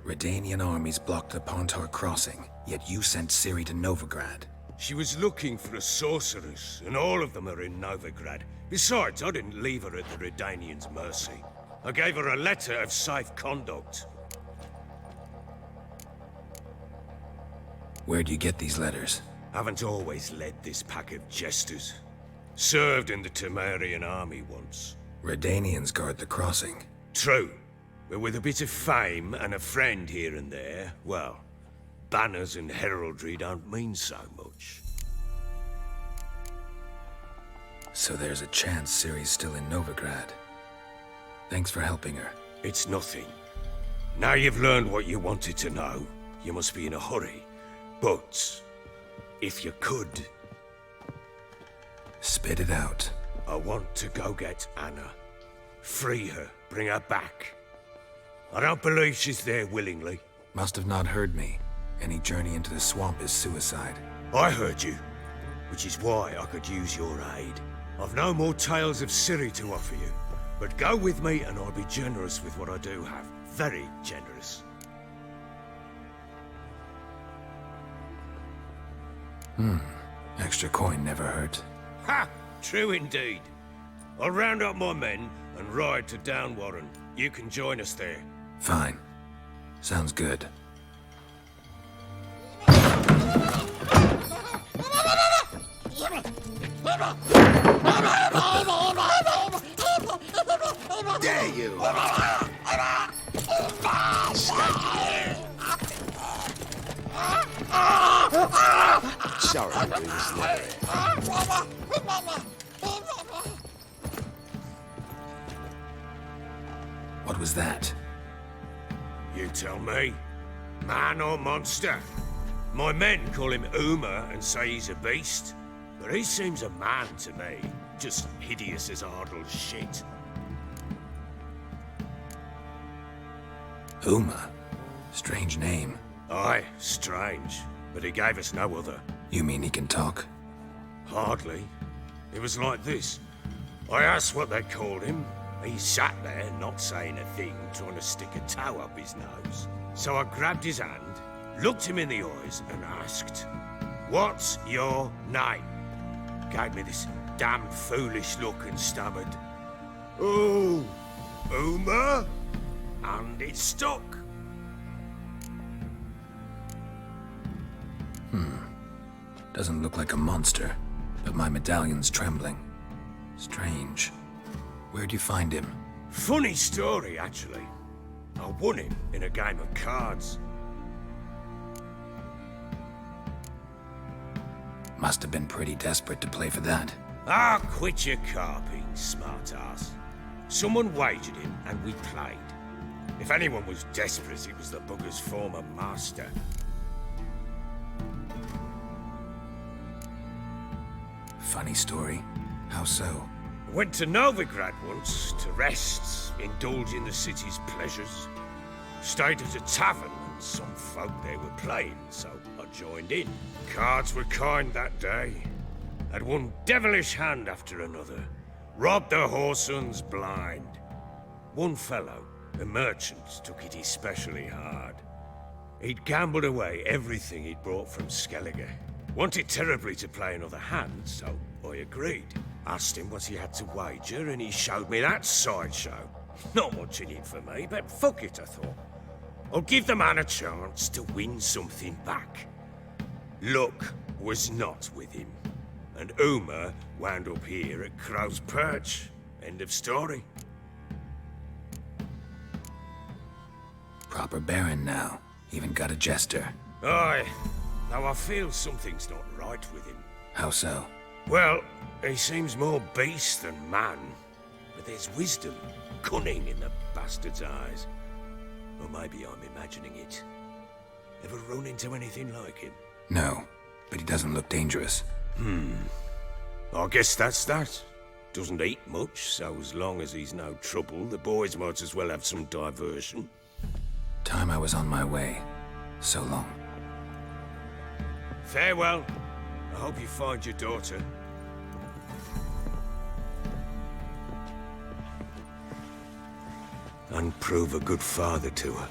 Redanian armies blocked the Pontar crossing, yet you sent Ciri to Novigrad. She was looking for a sorceress, and all of them are in Novigrad. Besides, I didn't leave her at the Redanians' mercy. I gave her a letter of safe conduct. Where'd you get these letters? Haven't always led this pack of jesters. Served in the Temerian army once. Redanians guard the crossing. True. But with a bit of fame and a friend here and there, well, banners and heraldry don't mean so much. So there's a chance Ciri's still in Novigrad. Thanks for helping her. It's nothing. Now you've learned what you wanted to know, you must be in a hurry. But, if you could... Spit it out. I want to go get Anna. Free her, bring her back. I don't believe she's there willingly. Must have not heard me. Any journey into the swamp is suicide. I heard you, which is why I could use your aid. I've no more tales of Ciri to offer you, but go with me and I'll be generous with what I do have. Very generous. Extra coin never hurt. Ha! True indeed. I'll round up my men and ride to Downwarren. You can join us there. Fine. Sounds good. There you Sorry, but we was never here. What was that? You tell me. Man or monster? My men call him Uma and say he's a beast. But he seems a man to me. Just hideous as Ardle's shit. Uma? Strange name. Aye, strange. But he gave us no other. You mean he can talk? Hardly. It was like this. I asked what they called him. He sat there, not saying a thing, trying to stick a toe up his nose. So I grabbed his hand, looked him in the eyes, and asked, "What's your name?" Gave me this damn foolish look and stammered, "Oh, Uma?" And it stuck. Doesn't look like a monster, but my medallion's trembling. Strange. Where'd you find him? Funny story, actually. I won him in a game of cards. Must have been pretty desperate to play for that. Ah, quit your carping, smartass. Someone wagered him, and we played. If anyone was desperate, it was the bugger's former master. Funny story. How so? Went to Novigrad once to rest, indulge in the city's pleasures. Stayed at a tavern, and some folk there were playing, so I joined in. Cards were kind that day. Had one devilish hand after another. Robbed the whoresons blind. One fellow, a merchant, took it especially hard. He'd gambled away everything he'd brought from Skellige. Wanted terribly to play another hand, so I agreed. Asked him what he had to wager, and he showed me that sideshow. Not much in it for me, but fuck it, I thought. I'll give the man a chance to win something back. Luck was not with him, and Uma wound up here at Crow's Perch. End of story. Proper baron now. Even got a jester. Aye, though I feel something's not right with him. How so? Well, he seems more beast than man, but there's wisdom, cunning in the bastard's eyes. Or maybe I'm imagining it. Ever run into anything like him? No, but he doesn't look dangerous. I guess that's that. Doesn't eat much, so as long as he's no trouble, the boys might as well have some diversion. Time I was on my way. So long. Farewell. I hope you find your daughter. And prove a good father to her.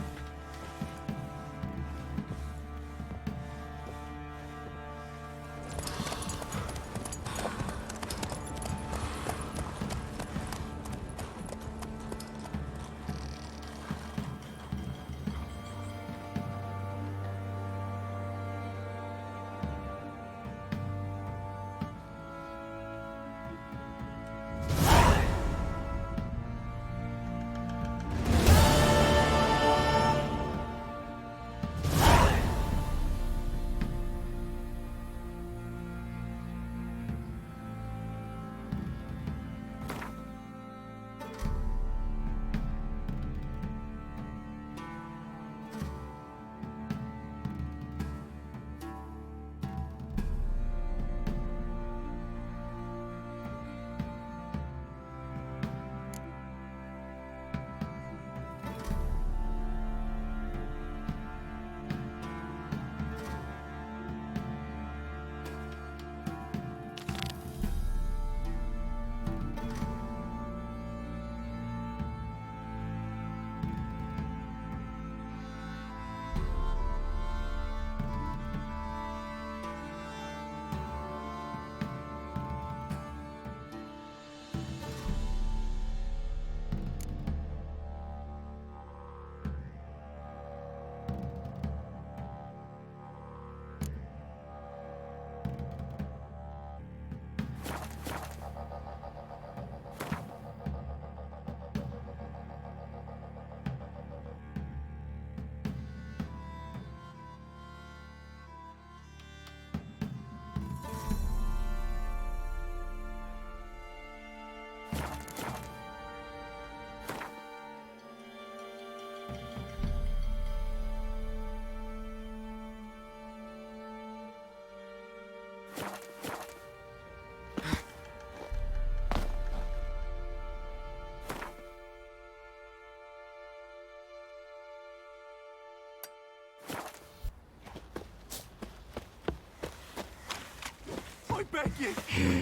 beg you!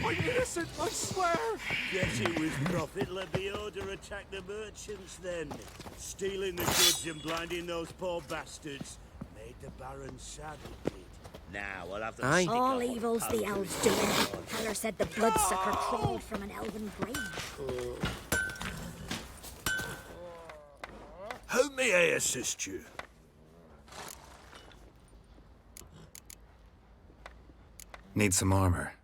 I'm innocent, I swear! Guess it was Prophet Lebioda attacked the merchants then. Stealing the goods and blinding those poor bastards. Made the Baron sad, it did. Now I'll have to Aye. stick All up evil's the elves doing. Heller said the bloodsucker crawled from an elven grave. How may I assist you? Need some armor.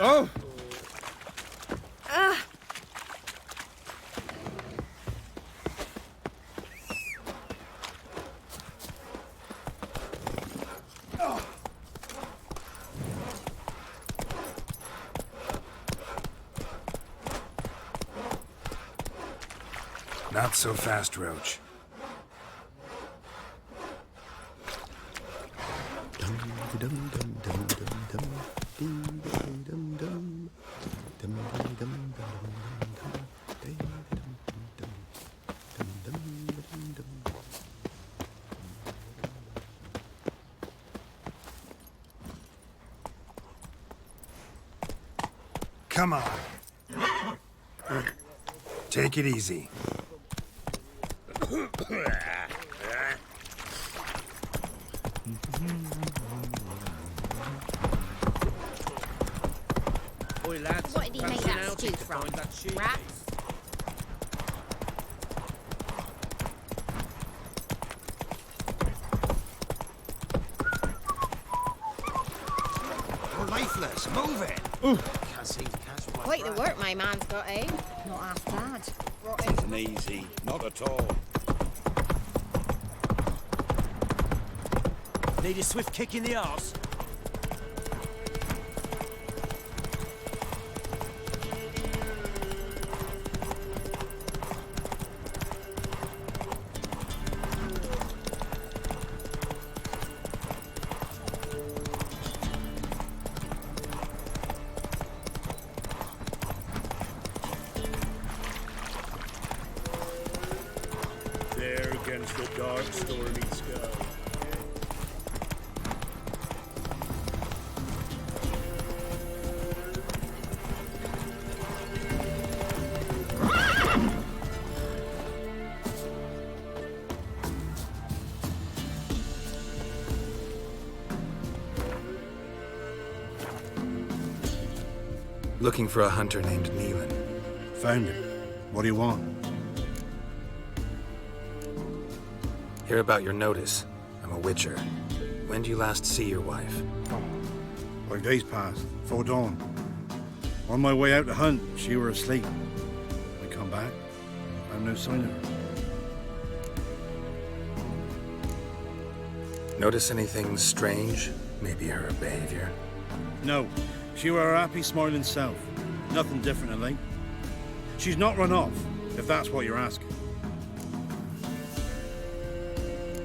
Oh! Not so fast, Roach. Come on. Take it easy. Boy, lads, What did he make perhaps an that outing stew to from? find that shoe Rats? case. You're lifeless. Move it. Can't seem to catch my Quite the breath. work my man's got, eh? Not half bad. Isn't easy, not at all. Need a swift kick in the arse? There against the dark, stormy sky. Looking for a hunter named Neelan. Found him. What do you want? Hear about your notice. I'm a witcher. When do you last see your wife? 5 days passed, before dawn. On my way out to hunt, she were asleep. I come back, found no sign of her. Notice anything strange? Maybe her behavior? No, she were her happy, smiling self. Nothing different than late. She's not run off, if that's what you're asking.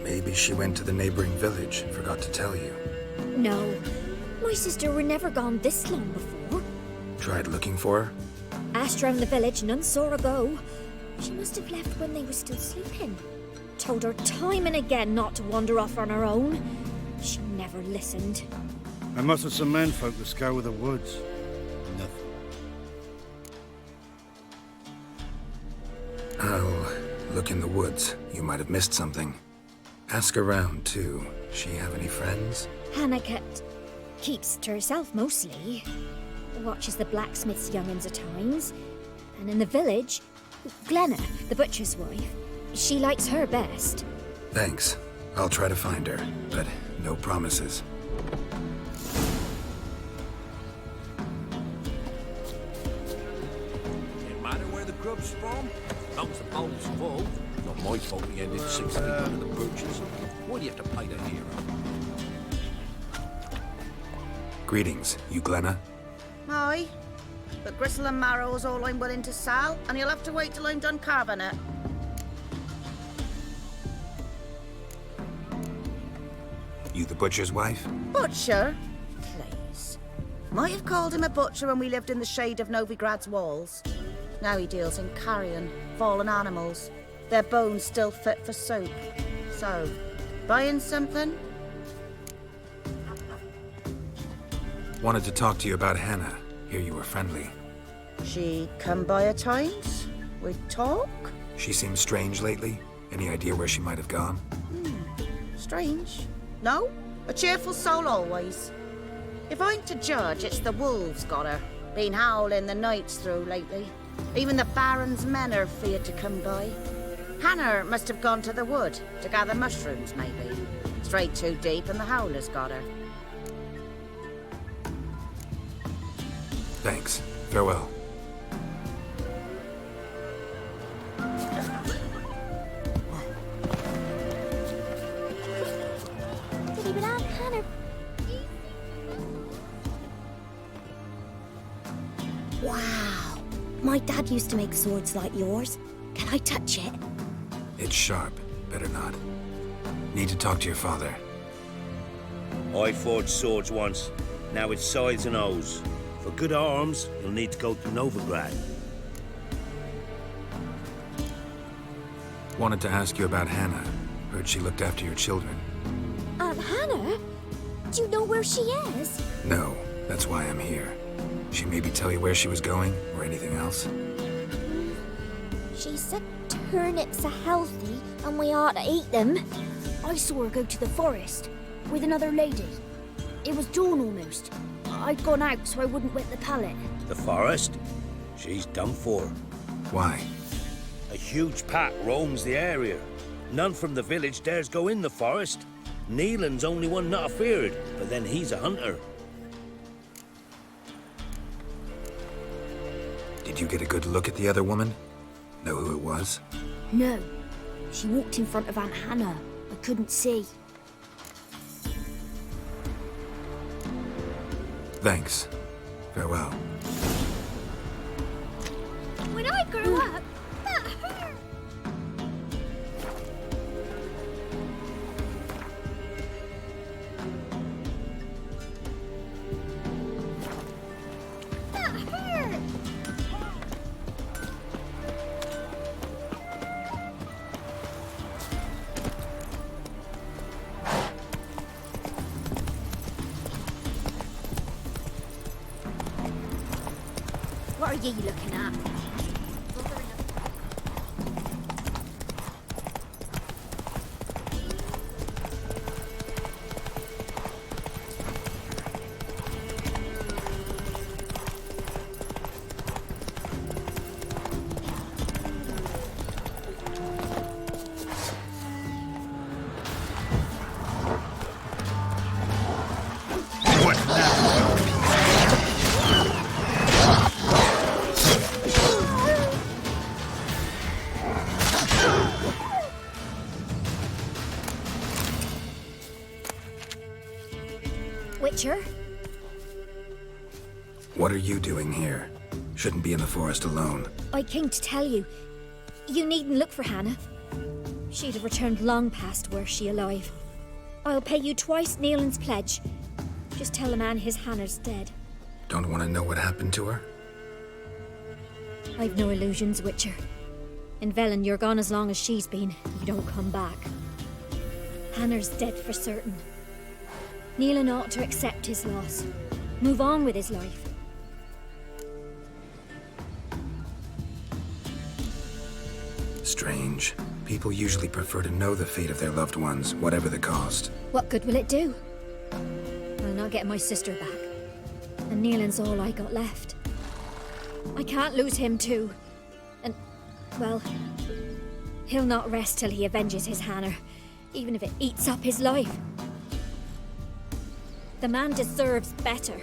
Maybe she went to the neighboring village and forgot to tell you. No. My sister were never gone this long before. Tried looking for her? Asked round the village, none saw her go. She must have left when they were still sleeping. Told her time and again not to wander off on her own. She never listened. I must have some menfolk to scour the woods. Nothing. I'll look in the woods. You might have missed something. Ask around, too. She have any friends? Hannah keeps to herself mostly. Watches the blacksmith's young'uns at times. And in the village, Glenna, the butcher's wife, she likes her best. Thanks. I'll try to find her, but no promises. It matter where the grub's from? Long as the bowl's full. Not my fault we ended 6 feet under the birches. Why do you have to play the hero? Greetings, you Glenna? Aye. But gristle and marrow's all I'm willing to sell, and you'll have to wait till I'm done carving it. You the butcher's wife? Butcher? Please. Might have called him a butcher when we lived in the shade of Novigrad's walls. Now he deals in carrion, fallen animals. Their bones still fit for soup. So, buying something? Wanted to talk to you about Hannah. Hear you were friendly. She come by at times? We'd talk? She seems strange lately. Any idea where she might have gone? Strange. No? A cheerful soul always. If I'm to judge, it's the wolves got her. Been howling the nights through lately. Even the Baron's men are feared to come by. Hannah must have gone to the wood to gather mushrooms, maybe. Strayed too deep and the howlers got her. Thanks. Farewell. Hannah. Wow. My dad used to make swords like yours. Can I touch it? It's sharp. Better not. Need to talk to your father. I forged swords once. Now it's scythes and hoes. For good arms, you'll need to go to Novigrad. Wanted to ask you about Hannah. Heard she looked after your children. Aunt Hannah? Do you know where she is? No, that's why I'm here. She maybe tell you where she was going, or anything else? She said turnips are healthy and we ought to eat them. I saw her go to the forest with another lady. It was dawn almost. I'd gone out so I wouldn't wet the pallet. The forest? She's done for. Why? A huge pack roams the area. None from the village dares go in the forest. Neelan's only one not afeared, but then he's a hunter. Did you get a good look at the other woman? Know who it was? No. She walked in front of Aunt Hannah. I couldn't see. Thanks. Farewell. When I grew up, that hurt. That hurt. What are ye looking at? Witcher? What are you doing here? Shouldn't be in the forest alone. I came to tell you. You needn't look for Hannah. She'd have returned long past were she alive. I'll pay you twice Neelan's pledge. Just tell the man his Hannah's dead. Don't want to know what happened to her? I've no illusions, Witcher. In Velen, you're gone as long as she's been. You don't come back. Hannah's dead for certain. Neelan ought to accept his loss. Move on with his life. Strange. People usually prefer to know the fate of their loved ones, whatever the cost. What good will it do? I'll not get my sister back. And Neelan's all I got left. I can't lose him too. And, well, he'll not rest till he avenges his Hanner, even if it eats up his life. The man deserves better.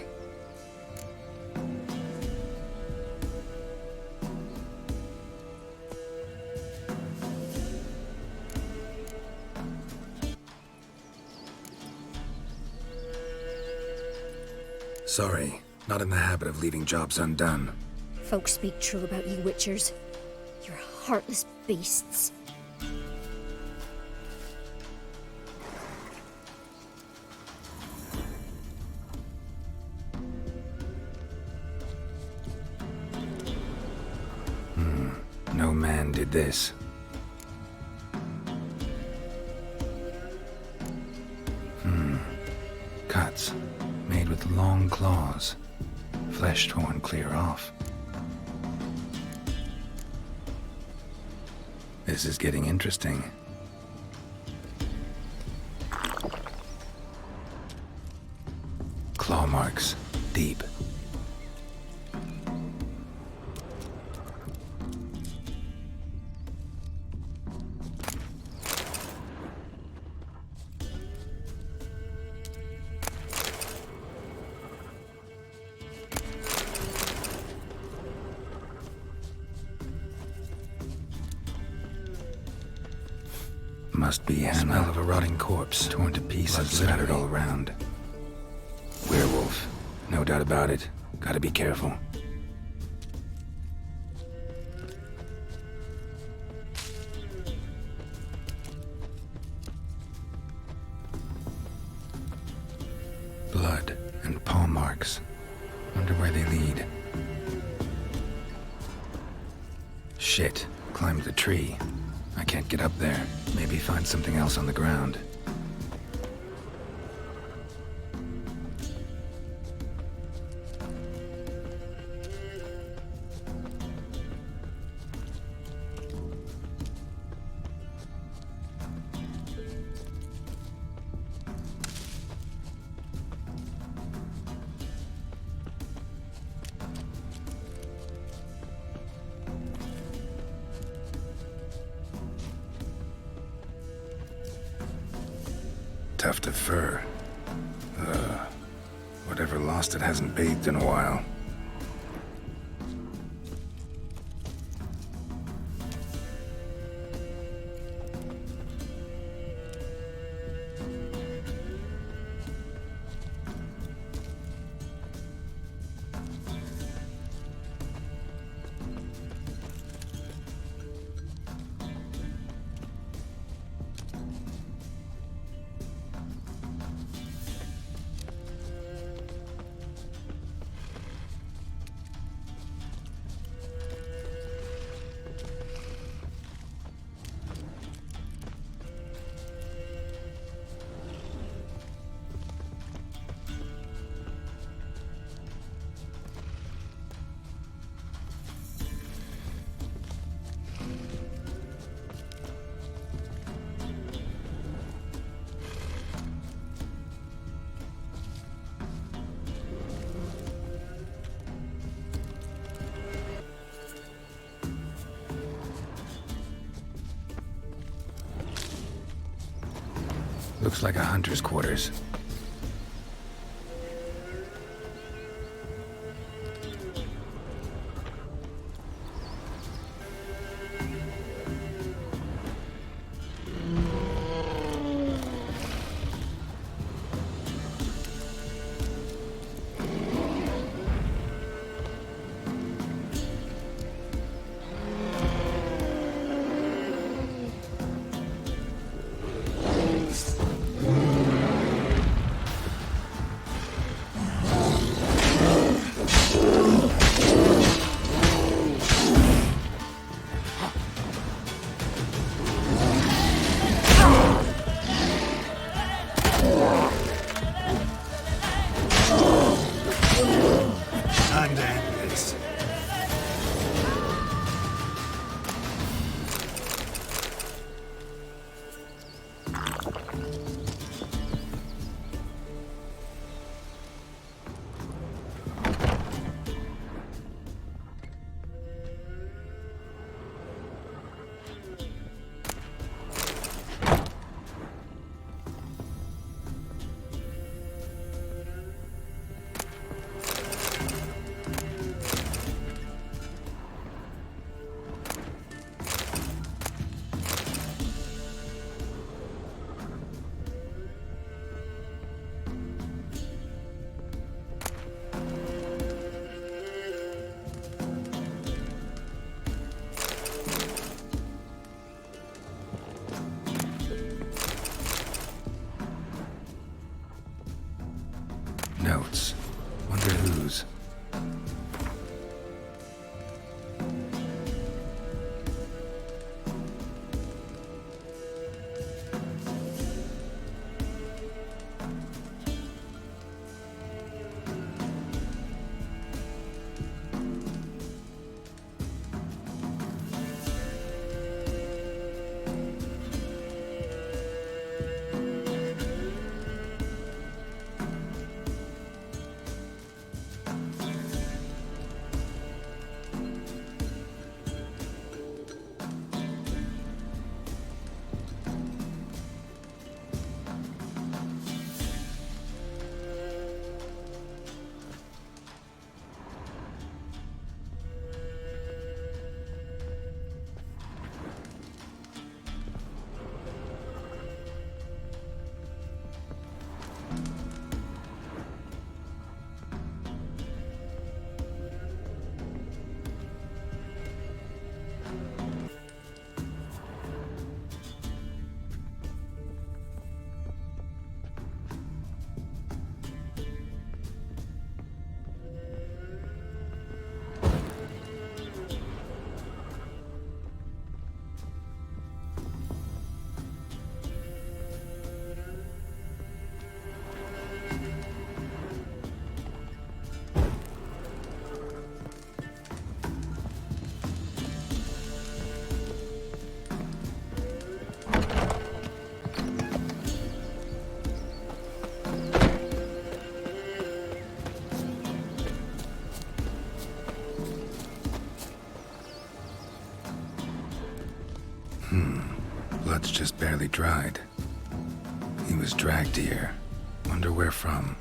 Sorry, not in the habit of leaving jobs undone. Folks speak true about you Witchers. You're heartless beasts. No man did this. Cuts, made with long claws. Flesh torn clear off. This is getting interesting. Claw marks, deep. Must be a smell of a rotting corpse, torn to pieces, scattered all around. Werewolf, no doubt about it. Gotta be careful. Blood and paw marks. Wonder where they lead. Shit, climbed the tree. I can't get up there. Maybe find something else on the ground. Tuft of fur. Whatever lost it hasn't bathed in a while. Looks like a hunter's quarters. Blood's just barely dried. He was dragged here. Wonder where from.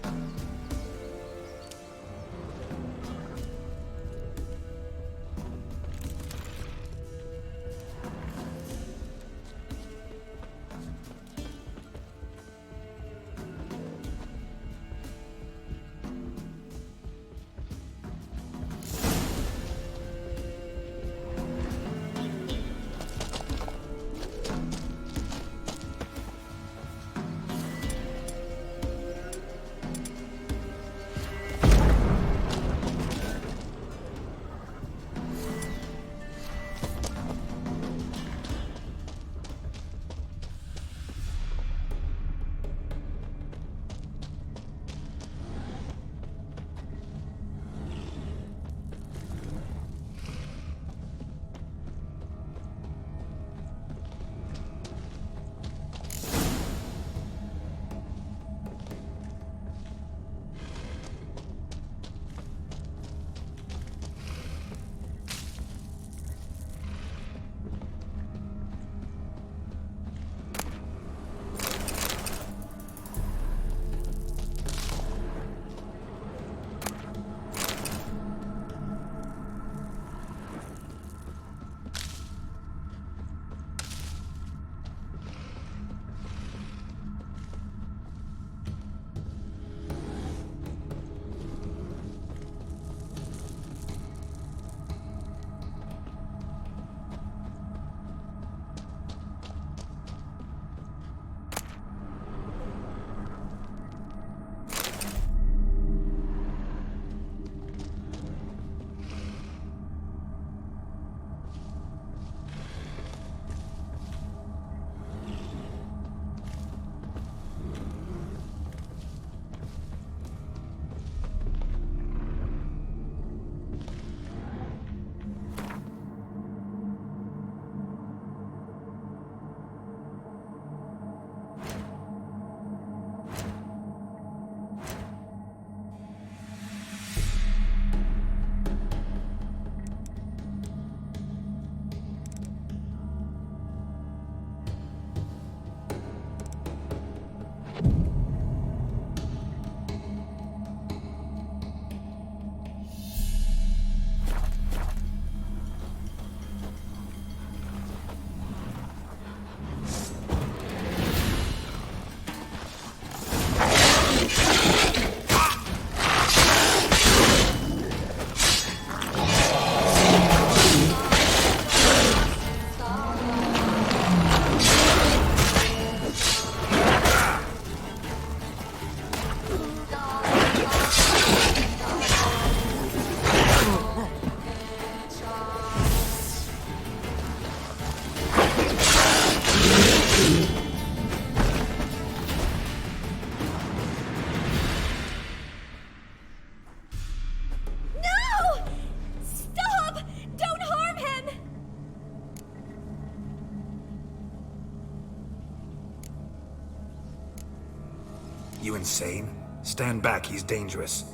You insane? Stand back, he's dangerous.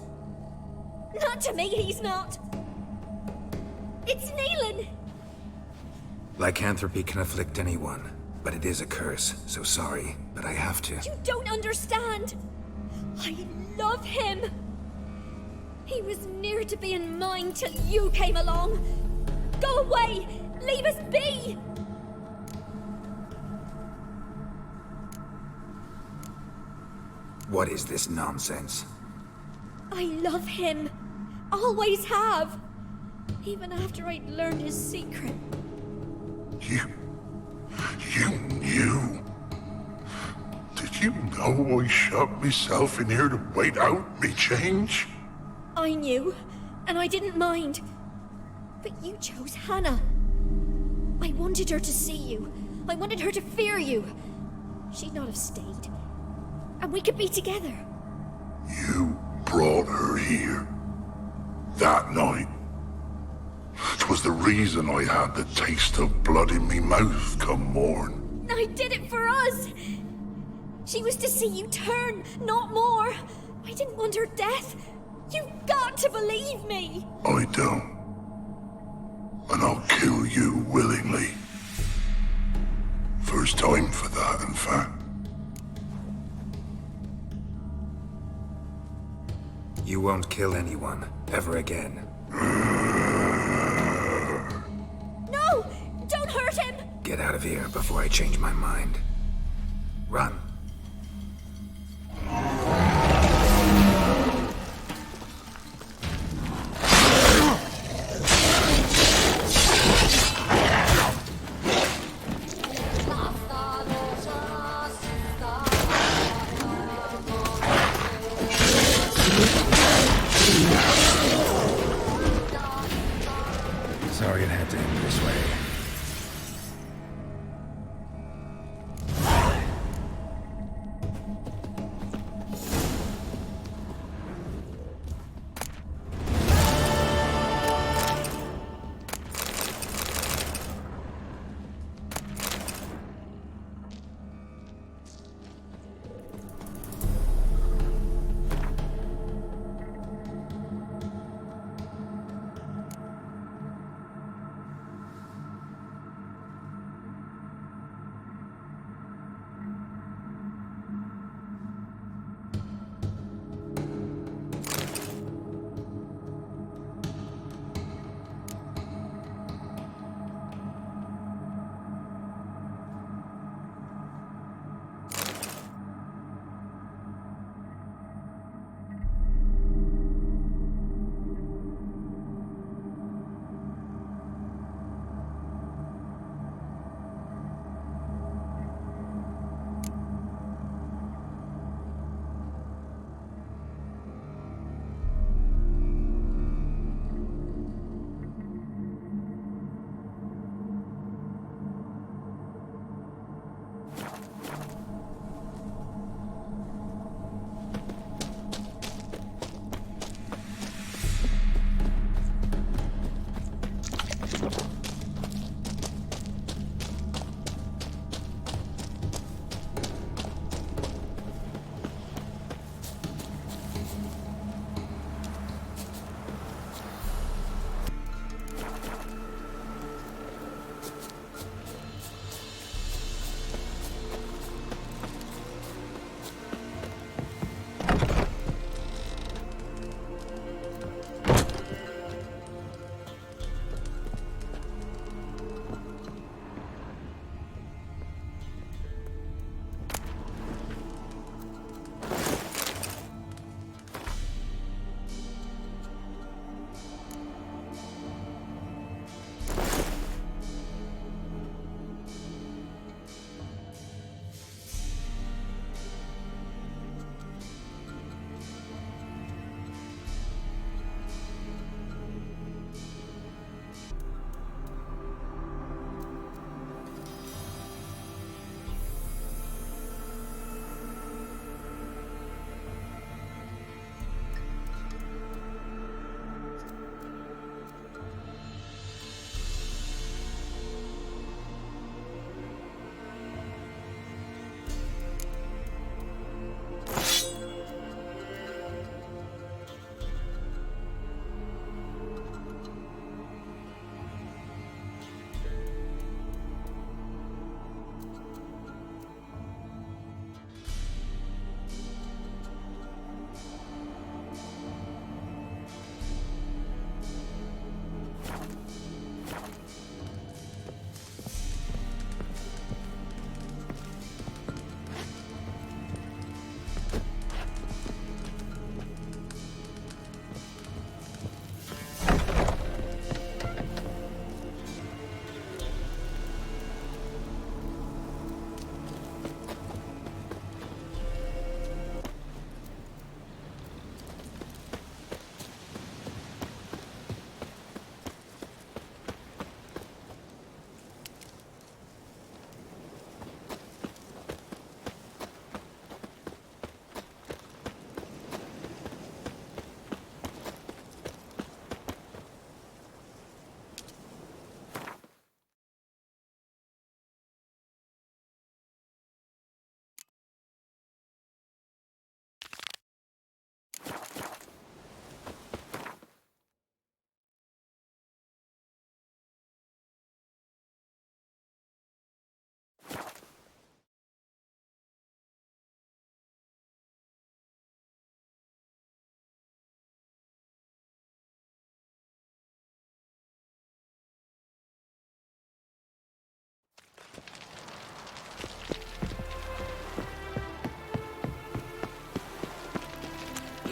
Not to me, he's not. It's Neelan. Lycanthropy can afflict anyone, but it is a curse, so sorry, but I have to. You don't understand. I love him. He was near to being mine till you came along. Go away! Leave us be! What is this nonsense? I love him. Always have. Even after I'd learned his secret. You knew? Did you know I shut myself in here to wait out me change? I knew, and I didn't mind. But you chose Hannah. I wanted her to see you. I wanted her to fear you. She'd not have stayed. And we could be together. You brought her here. That night. 'Twas the reason I had the taste of blood in me mouth come morn. I did it for us. She was to see you turn, not more. I didn't want her death. You've got to believe me. I don't. And I'll kill you willingly. first time for that, in fact. You won't kill anyone, ever again. No! Don't hurt him! Get out of here before I change my mind. Run. Sorry it had to end this way.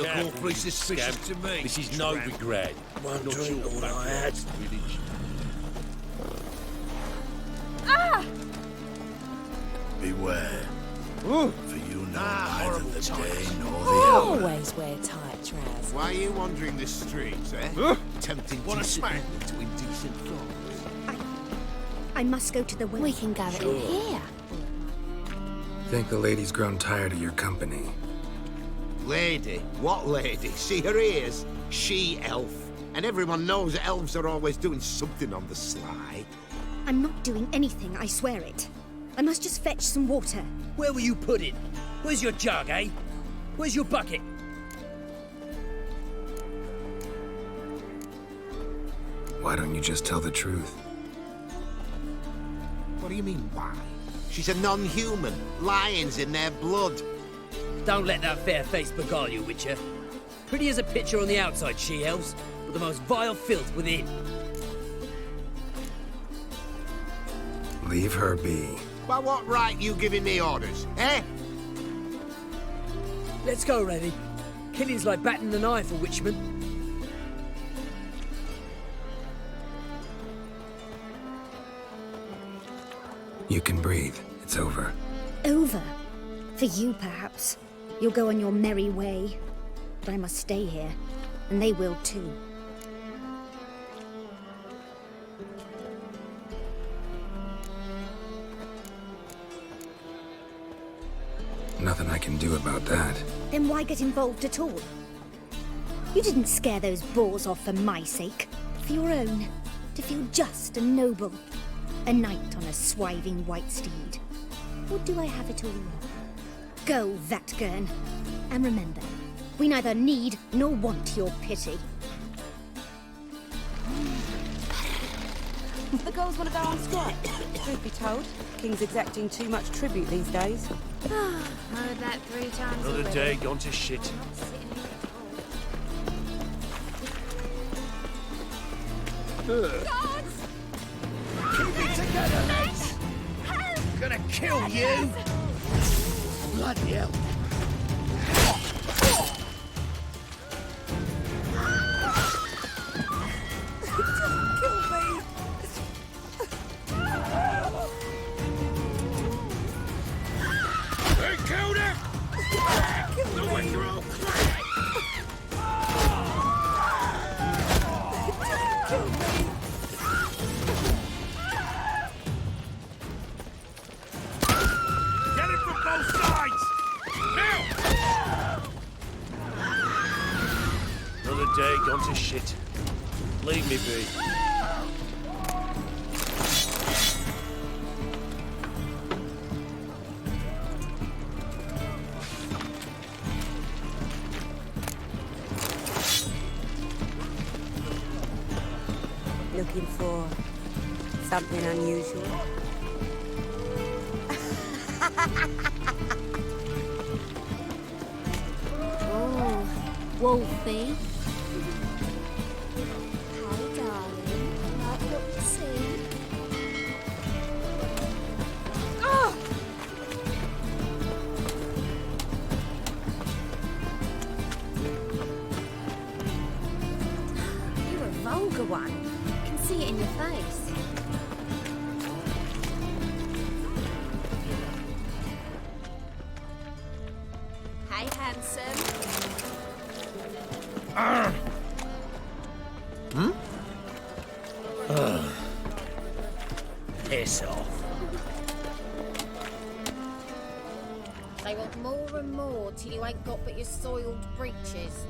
look awfully suspicious to me. This is Novigrad. One Not drink, your all back I had. village. Beware. For you know neither the day nor the hour. Always wear tight trousers. Why are you wandering the streets, eh? Tempting Wanna decent smack? people to indecent thoughts. I must go to the well. We can go in here. Think the lady's grown tired of your company. Lady? What lady? See her ears? She-elf. And everyone knows that elves are always doing something on the sly. I'm not doing anything, I swear it. I must just fetch some water. Where will you put it? Where's your jug, eh? Where's your bucket? Why don't you just tell the truth? What do you mean, why? She's a non-human. Lions in their blood. Don't let that fair face beguile you, Witcher. Pretty as a picture on the outside, she-elves, but the most vile filth within. Leave her be. By what right you giving me orders, eh? Let's go, Reddy. Killing's like batting an eye for Witchmen. You can breathe. It's over. Over. For you, perhaps. You'll go on your merry way. But I must stay here. And they will too. Nothing I can do about that. Then why get involved at all? You didn't scare those boars off for my sake. For your own. To feel just and noble. A knight on a swiving white steed. Or do I have it all wrong? Go, Vatgern. And remember, we neither need nor want your pity. The girls want to go on strike. Truth be told, King's exacting too much tribute these days. Heard that 3 times Another day gone to shit. Keep it together, lads! Gonna kill you! Bloody hell! Hey, killed him! The way you're all Get it from both sides! Now! Another day gone to shit. Leave me be. Looking for something unusual. Oh, Wolfie. Hi, darling. Like what you see? Oh! You're a vulgar one. I can see it in your face. Hey, handsome. Piss off. They want more and more till you ain't got but your soiled breeches.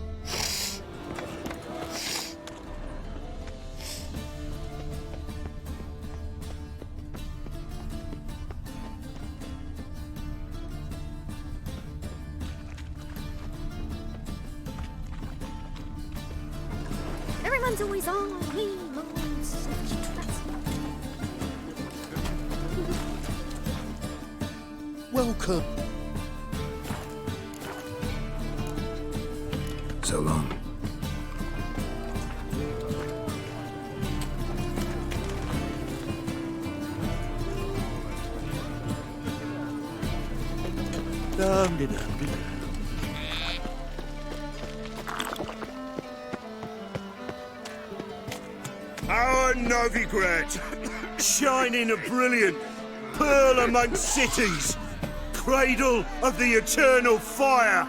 Everyone's always on me, on such trust. Welcome. So long. Our Novigrad, shining a brilliant pearl amongst cities, cradle of the eternal fire.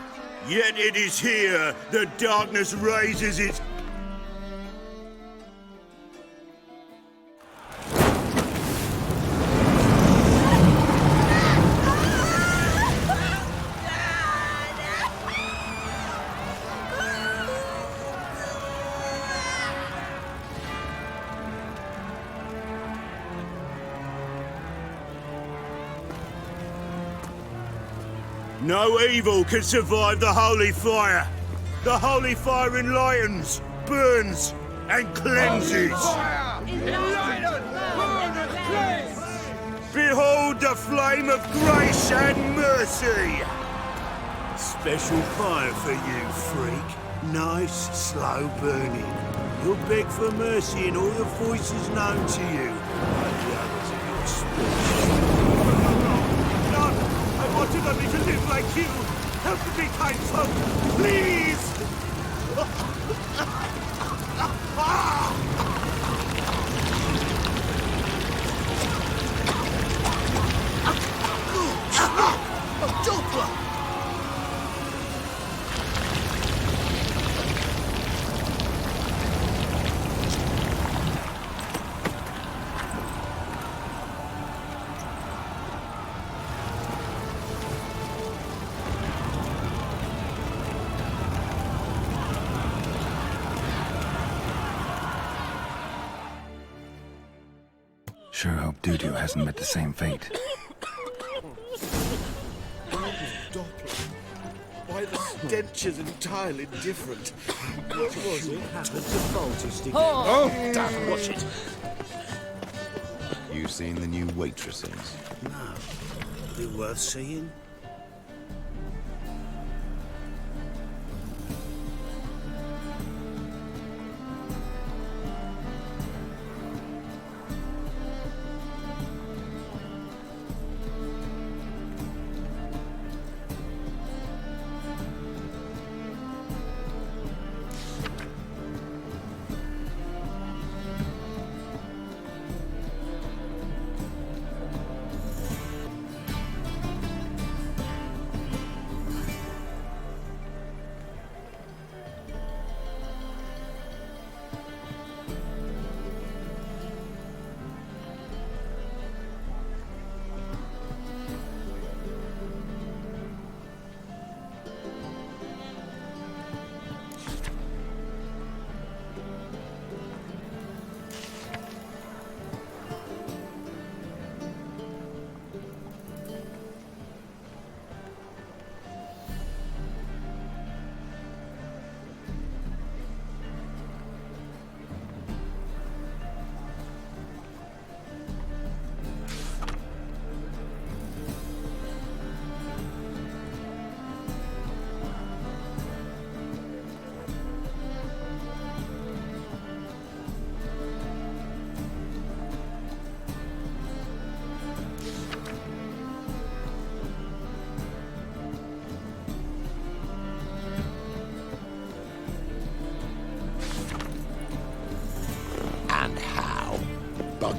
Yet it is here the darkness raises its... No evil can survive the holy fire. The holy fire enlightens, burns, and cleanses. Behold the flame of grace and mercy. Special fire for you, freak. Nice, slow burning. You'll beg for mercy in all the voices known to you. Like the others in your speech. I wanted only to live like you. Help me, kind folk, please! Sure hope Dudu hasn't met the same fate. Why the stench is entirely different. What was it? Happened to faulty stick. Oh, damn, watch it. You seen the new waitresses? No. Are they worth seeing?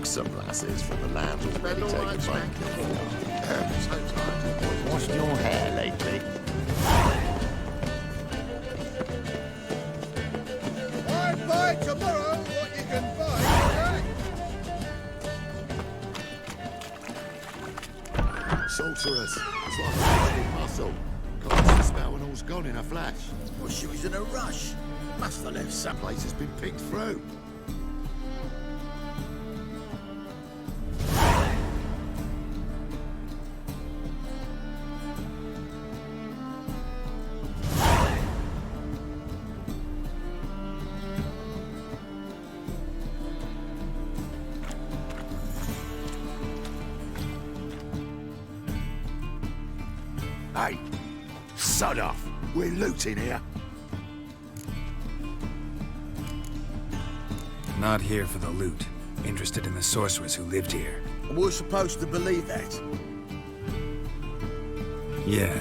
Some lasses from the land already taken by washed your hair lately? I buy tomorrow what you can buy. Sorceress. It's like a bloody muscle. Can't smell when all's gone in a flash. Well, she was in a rush. Must have left some. Place has been picked through. Hey, sod off. We're looting here. Not here for the loot. Interested in the sorceress who lived here. And we're supposed to believe that. Yeah.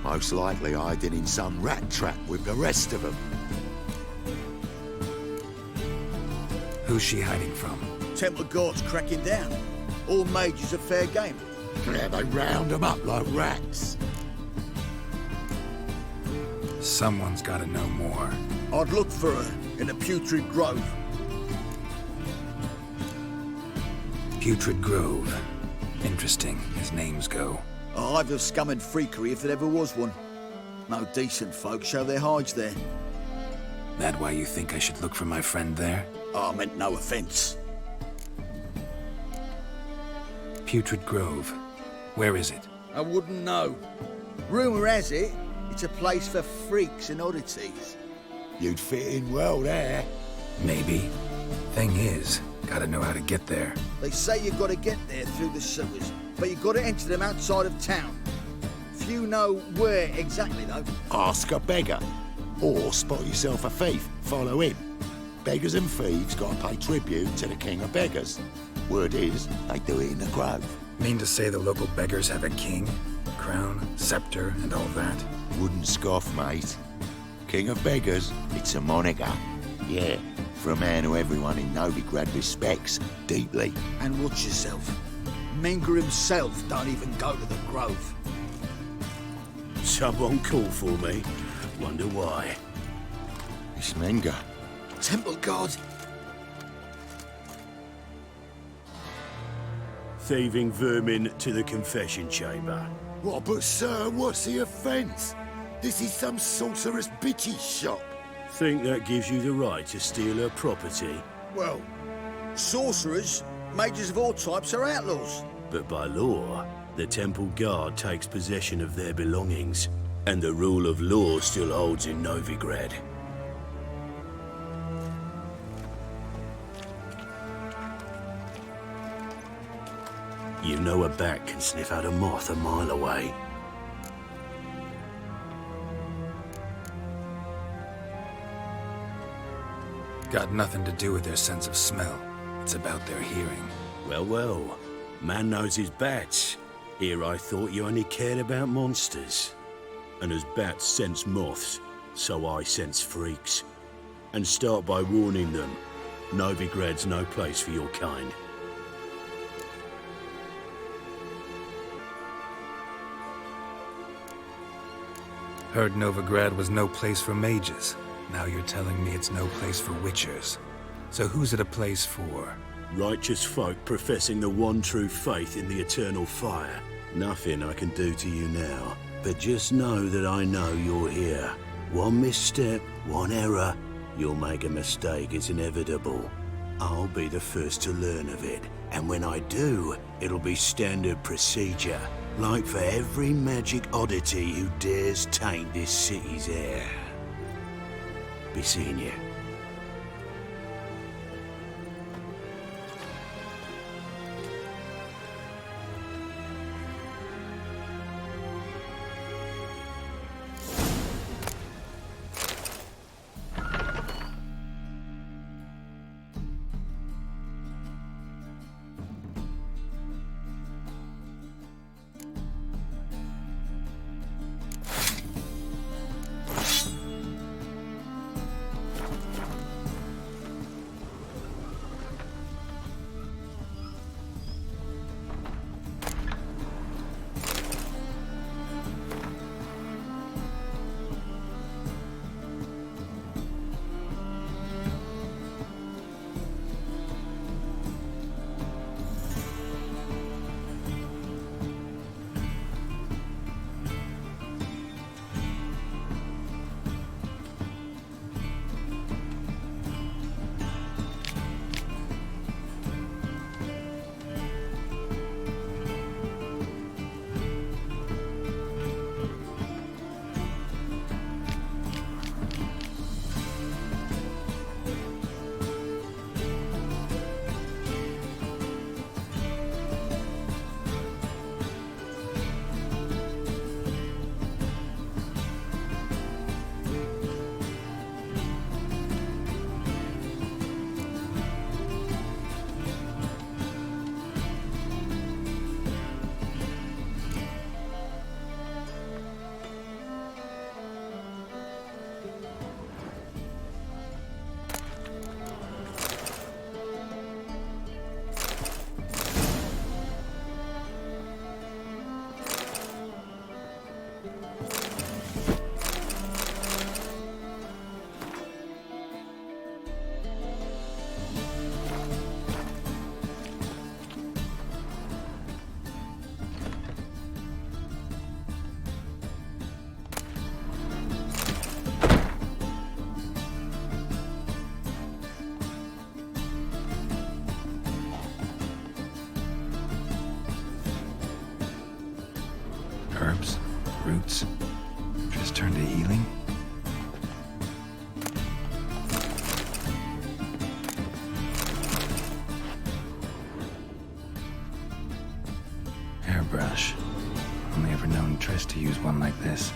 Most likely hiding in some rat trap with the rest of them. Who's she hiding from? Temple Guard's cracking down. All mages are fair game. Yeah, they round them up like rats. Someone's gotta know more. I'd look for her in the Putrid Grove. Putrid Grove. Interesting, as names go. A hive of scum and freakery if there ever was one. No decent folk show their hides there. That why you think I should look for my friend there? I meant no offence. Putrid Grove. Where is it? I wouldn't know. Rumour has it, it's a place for freaks and oddities. You'd fit in well there. Maybe. Thing is, gotta know how to get there. They say you've got to get there through the sewers, but you've got to enter them outside of town. Few know where exactly, though. Ask a beggar. Or spot yourself a thief. Follow him. Beggars and thieves got to pay tribute to the king of beggars. Word is, they do it in the grove. Mean to say the local beggars have a king, crown, scepter, and all that? Wouldn't scoff, mate. King of beggars, it's a moniker. Yeah, for a man who everyone in Novigrad respects deeply. And watch yourself. Menger himself don't even go to the Grove. Someone called for me. Wonder why. It's Menger. Temple Guard. Thieving vermin to the confession chamber. What, but sir, what's the offence? This is some sorcerer's bitchy shop. Think that gives you the right to steal her property? Well, sorcerers, mages of all types are outlaws. But by law, the Temple Guard takes possession of their belongings, and the rule of law still holds in Novigrad. You know a bat can sniff out a moth a mile away. Got nothing to do with their sense of smell. It's about their hearing. Well, well. Man knows his bats. Here I thought you only cared about monsters. And as bats sense moths, so I sense freaks. And start by warning them, Novigrad's no place for your kind. Heard Novigrad was no place for mages. Now you're telling me it's no place for witchers. So who's it a place for? Righteous folk professing the one true faith in the eternal fire. Nothing I can do to you now, but just know that I know you're here. One misstep, one error, you'll make a mistake, it's inevitable. I'll be the first to learn of it, and when I do, it'll be standard procedure. Like for every magic oddity who dares taint this city's air. Be seeing you. Herbs? Roots? Just turn to healing? Hairbrush. Only ever known Triss to use one like this.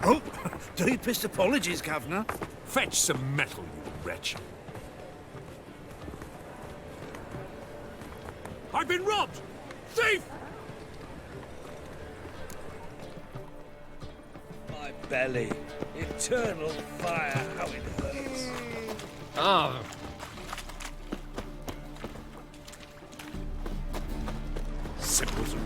Oh, deepest apologies, Governor. Fetch some metal, you wretch. I've been robbed! Thief! My belly. Eternal fire, how it hurts. Ah. Simpleton.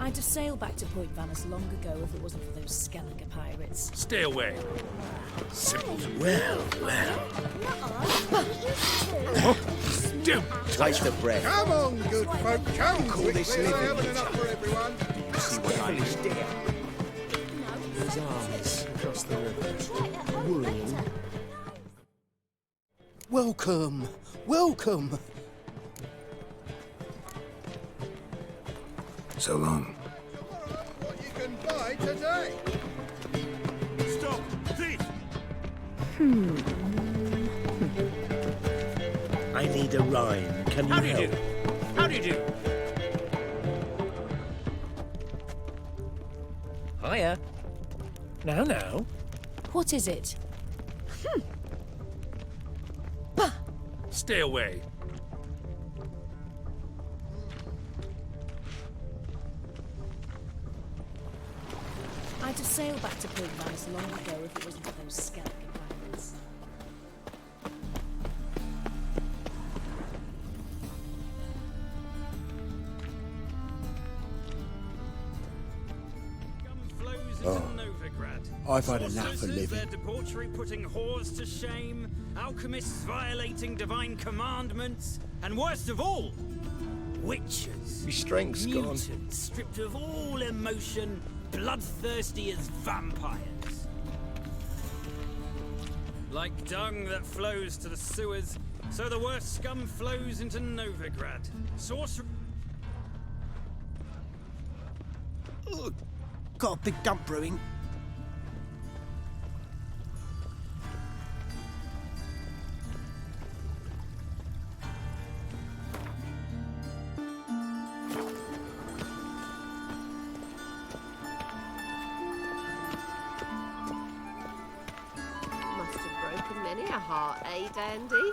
I'd have sailed back to Point Vanus long ago if it wasn't for those Skellinger pirates. Stay away. Simpleton. Well. Still. Taste the breath. Come on, good folk, come Call quickly. this I living, haven't you enough for everyone. You see what I Devilish mean? dear. There's armies across the river. Welcome. Welcome. So long. What you can buy today? Stop, thief! I need a rhyme. Can you How do you help? do? How do you do? Hiya. Now. What is it? Stay away. I'd have sailed back to Point Vanice long ago if it wasn't for those Skellige pirates. Oh, I've had enough of Sorceresses, their living. debauchery putting whores to shame, alchemists violating divine commandments, and worst of all, witches. My strength's gone. Mutants, stripped of all emotion, bloodthirsty as vampires. Like dung that flows to the sewers, so the worst scum flows into Novigrad. Sorcerer... Got a big dump brewing. Must have broken many a heart, eh, Dandy?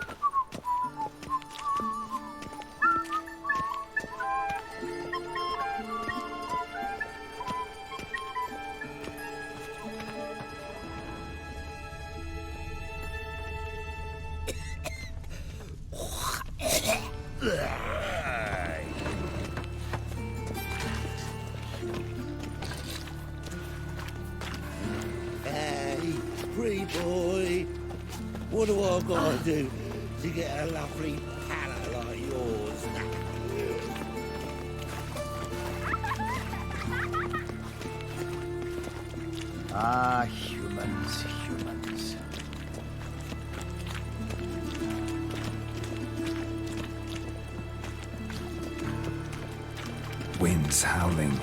Hey, pretty boy. What do I gotta do to get a lovely palate like yours? Ah, humans, humans. Winds howling.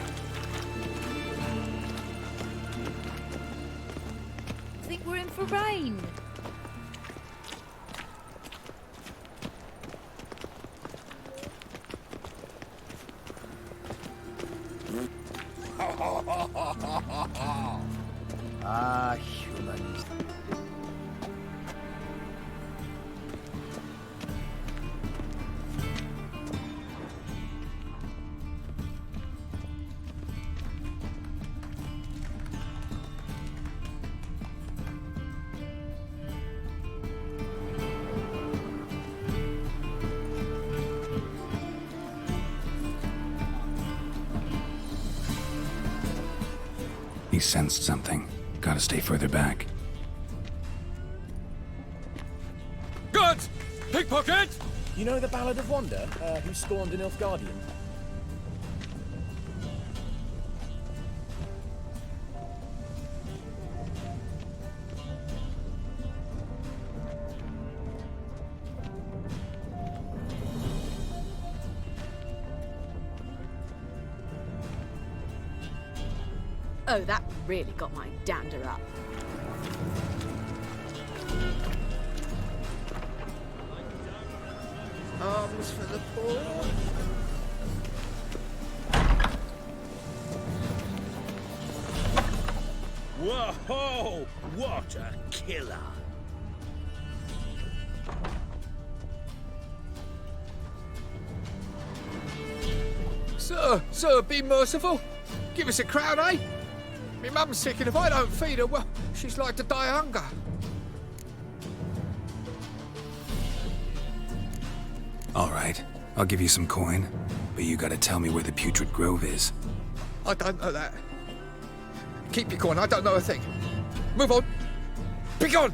Think we're in for rain. Ah, humans. He sensed something. Gotta stay further back. Good! Pickpocket! You know the Ballad of Wanda, who scorned an Nilfgaardian? Oh, that really got my dander up. Arms for the poor. Whoa! What a killer! Sir, be merciful. Give us a crown, eh? Me mum's sick, and if I don't feed her, well, she's like to die of hunger. All right, I'll give you some coin, but you gotta tell me where the Putrid Grove is. I don't know that. Keep your coin, I don't know a thing. Move on. Be gone!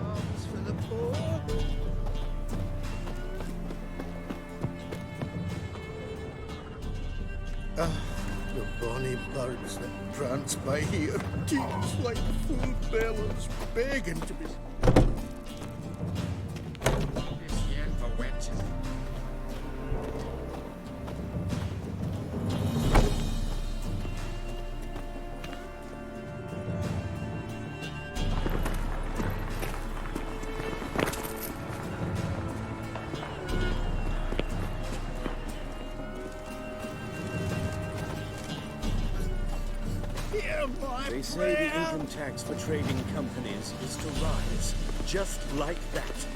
Arms for the poor. Ah, the bonny birds that prance by here, keeps like full bellows, begging to be. They say the income tax for trading companies is to rise, just like that.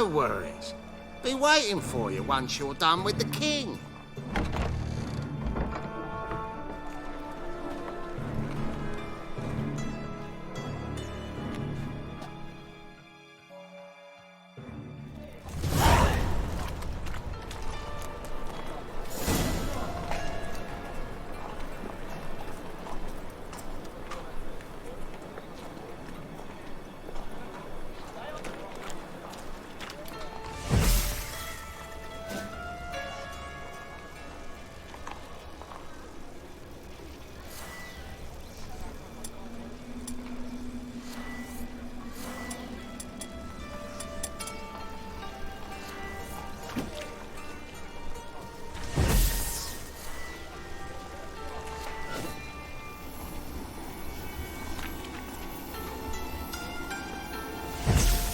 No worries. Be waiting for you once you're done with the king.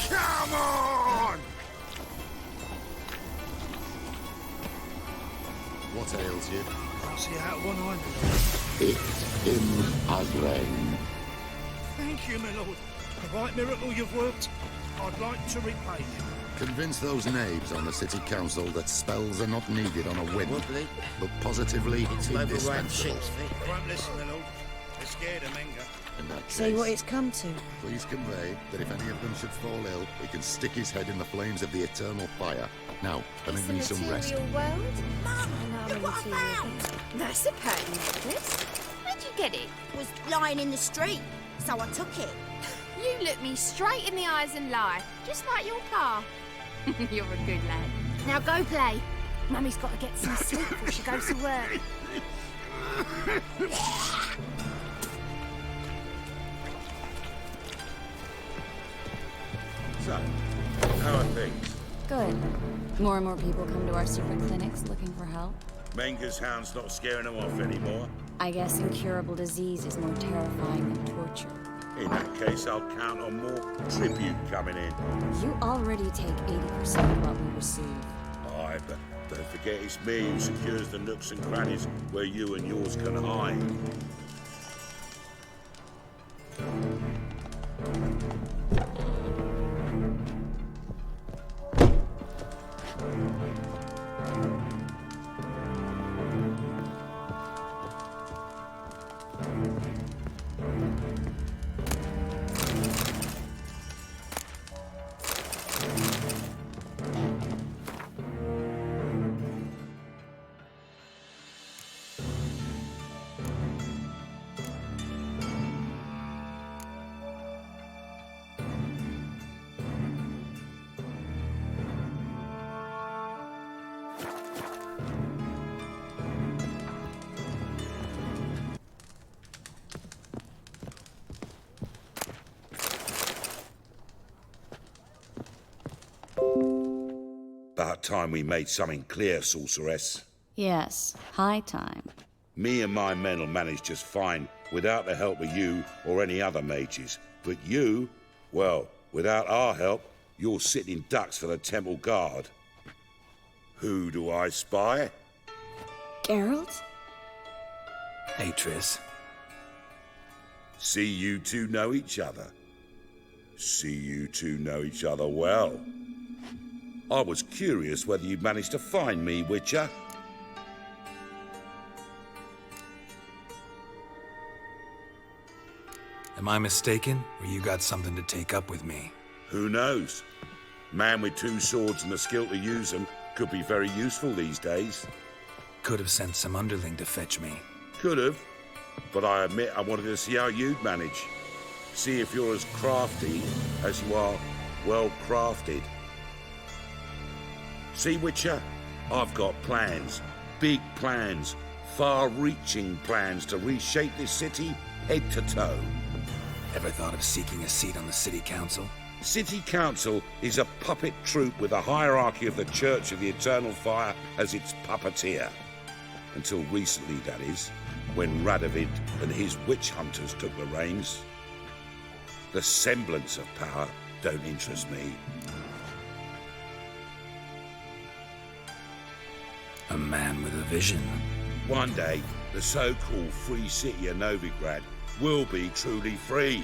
Come on! What ails you? Can't see out one eye. It's in Agrain. Thank you, my lord. The right miracle you've worked, I'd like to repay you. Convince those knaves on the city council that spells are not needed on a whim, but positively indispensable. They won't listen, my lord. They're scared of Menga. In that See what case, it's come to. please convey that if any of them should fall ill, we can stick his head in the flames of the eternal fire. Now, permit me some rest. world? That's a pattern necklace. Where'd you get it? Was lying in the street, so I took it. You look me straight in the eyes and lie, just like your pa. You're a good lad. Now go play. Mummy's got to get some sleep before she goes to work. So, how are things? Good. More and more people come to our secret clinics looking for help. Menga's hound's not scaring them off anymore. I guess incurable disease is more terrifying than torture. In that case, I'll count on more tribute coming in. You already take 80% of what we receive. Aye, but don't forget it's me who secures the nooks and crannies where you and yours can hide. About time we made something clear, sorceress. Yes, high time. Me and my men will manage just fine without the help of you or any other mages. But you, well, without our help, you're sitting ducks for the temple guard. Who do I spy? Geralt? Hey, Triss. See you two know each other. See you two know each other well. I was curious whether you'd managed to find me, Witcher. Am I mistaken, or you got something to take up with me? Who knows? Man with two swords and the skill to use them could be very useful these days. Could have sent some underling to fetch me. Could have, but I admit I wanted to see how you'd manage. See if you're as crafty as you are well crafted. See, Witcher, I've got plans. Big plans. Far-reaching plans to reshape this city head to toe. Ever thought of seeking a seat on the city council? City council is a puppet troupe with a hierarchy of the Church of the Eternal Fire as its puppeteer. Until recently, that is, when Radovid and his witch hunters took the reins. The semblance of power don't interest me. A man with a vision. One day, the so-called free city of Novigrad will be truly free.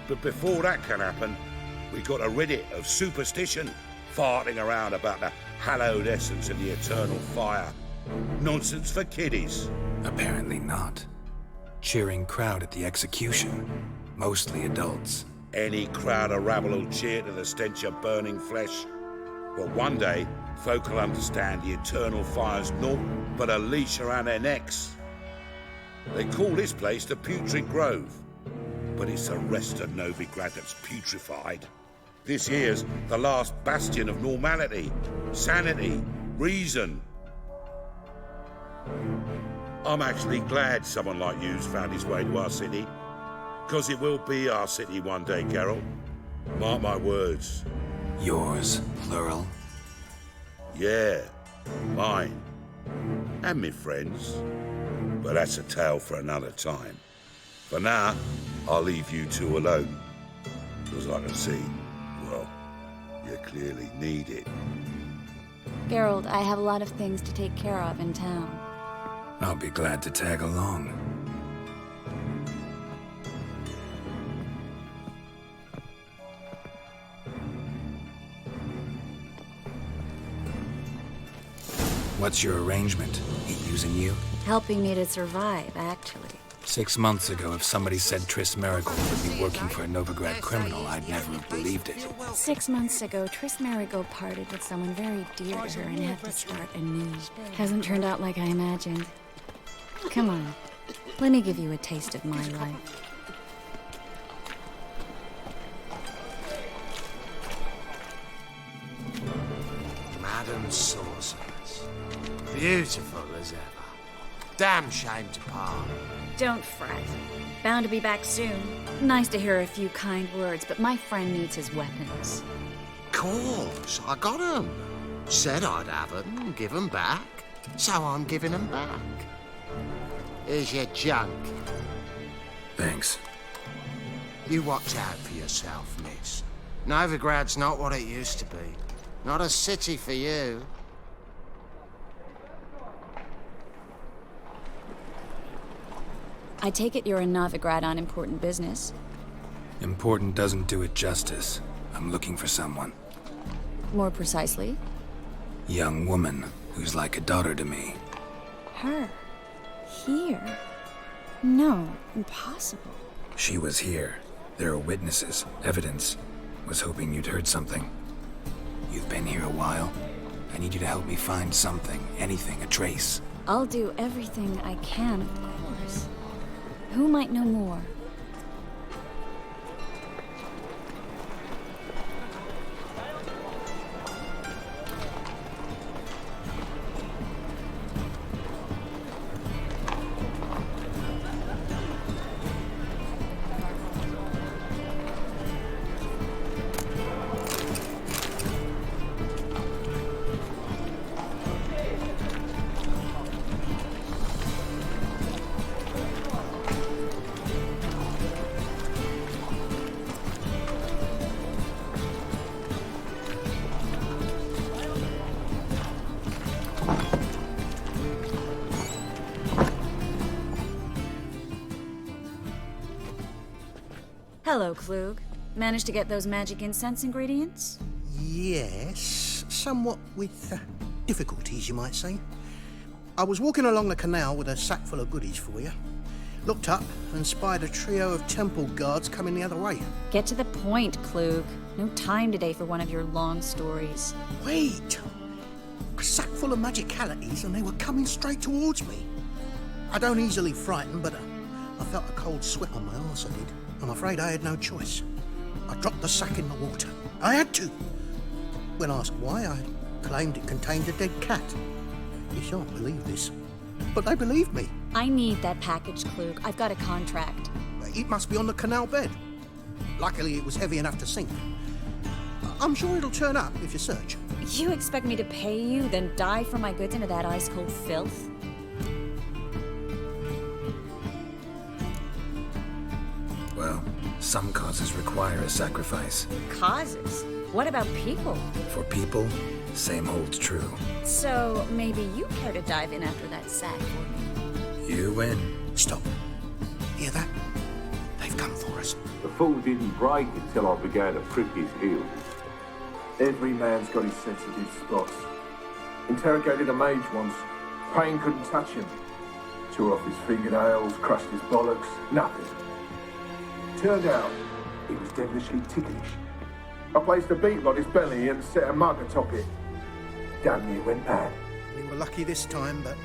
But before that can happen, We got to rid it of superstition, farting around about the hallowed essence of the eternal fire. Nonsense for kiddies. Apparently not. Cheering crowd at the execution. Mostly adults. Any crowd of rabble will cheer to the stench of burning flesh. But one day, folk will understand the eternal fire's naught but a leash around their necks. They call this place the Putrid Grove, but it's the rest of Novigrad that's putrefied. This here's the last bastion of normality, sanity, reason. I'm actually glad someone like you's found his way to our city, because it will be our city one day, Geralt. Mark my words. Yours, plural? Yeah, mine. And me friends. But that's a tale for another time. For now, I'll leave you two alone. Because I can see, well, you clearly need it. Geralt, I have a lot of things to take care of in town. I'll be glad to tag along. What's your arrangement? He using you? Helping me to survive, actually. 6 months ago, if somebody said Triss Merigold would be working for a Novigrad criminal, I'd never have believed it. 6 months ago, Triss Merigold parted with someone very dear to her and had to start anew. Hasn't turned out like I imagined. Come on, let me give you a taste of my life. Madam Sorceress. Beautiful as ever. Damn shame to part. Don't fret. Bound to be back soon. Nice to hear a few kind words, but my friend needs his weapons. Course, I got 'em. Said I'd have 'em and give 'em back. So I'm giving 'em back. Here's your junk. Thanks. You watch out for yourself, miss. Novigrad's not what it used to be. Not a city for you. I take it you're in Novigrad on important business. Important doesn't do it justice. I'm looking for someone. More precisely? Young woman who's like a daughter to me. Her? Here? No, impossible. She was here. There are witnesses, evidence. Was hoping you'd heard something. You've been here a while. I need you to help me find something, anything, a trace. I'll do everything I can, of course. Who might know more? Hello, Klug. Managed to get those magic incense ingredients? Yes, somewhat with difficulties, you might say. I was walking along the canal with a sack full of goodies for you. Looked up and spied a trio of temple guards coming the other way. Get to the point, Klug. No time today for one of your long stories. Wait! A sack full of magicalities and they were coming straight towards me. I don't easily frighten, but I felt a cold sweat on my arse, I did. I'm afraid I had no choice. I dropped the sack in the water. I had to. When asked why, I claimed it contained a dead cat. You shan't believe this, but they believed me. I need that package, Klug. I've got a contract. It must be on the canal bed. Luckily, it was heavy enough to sink. I'm sure it'll turn up if you search. You expect me to pay you, then dive for my goods into that ice-cold filth? Well, some causes require a sacrifice. Causes? What about people? For people, same holds true. So, maybe you care to dive in after that sack for me? You win. Stop. Hear that? They've come for us. The fall didn't break until I began to prick his heels. Every man's got his sensitive spots. Interrogated a mage once. Pain couldn't touch him. Tore off his fingernails, crushed his bollocks, nothing. Turned out, he was devilishly ticklish. I placed a beetle on his belly and set a mug atop it. Damn near went mad. We were lucky this time, but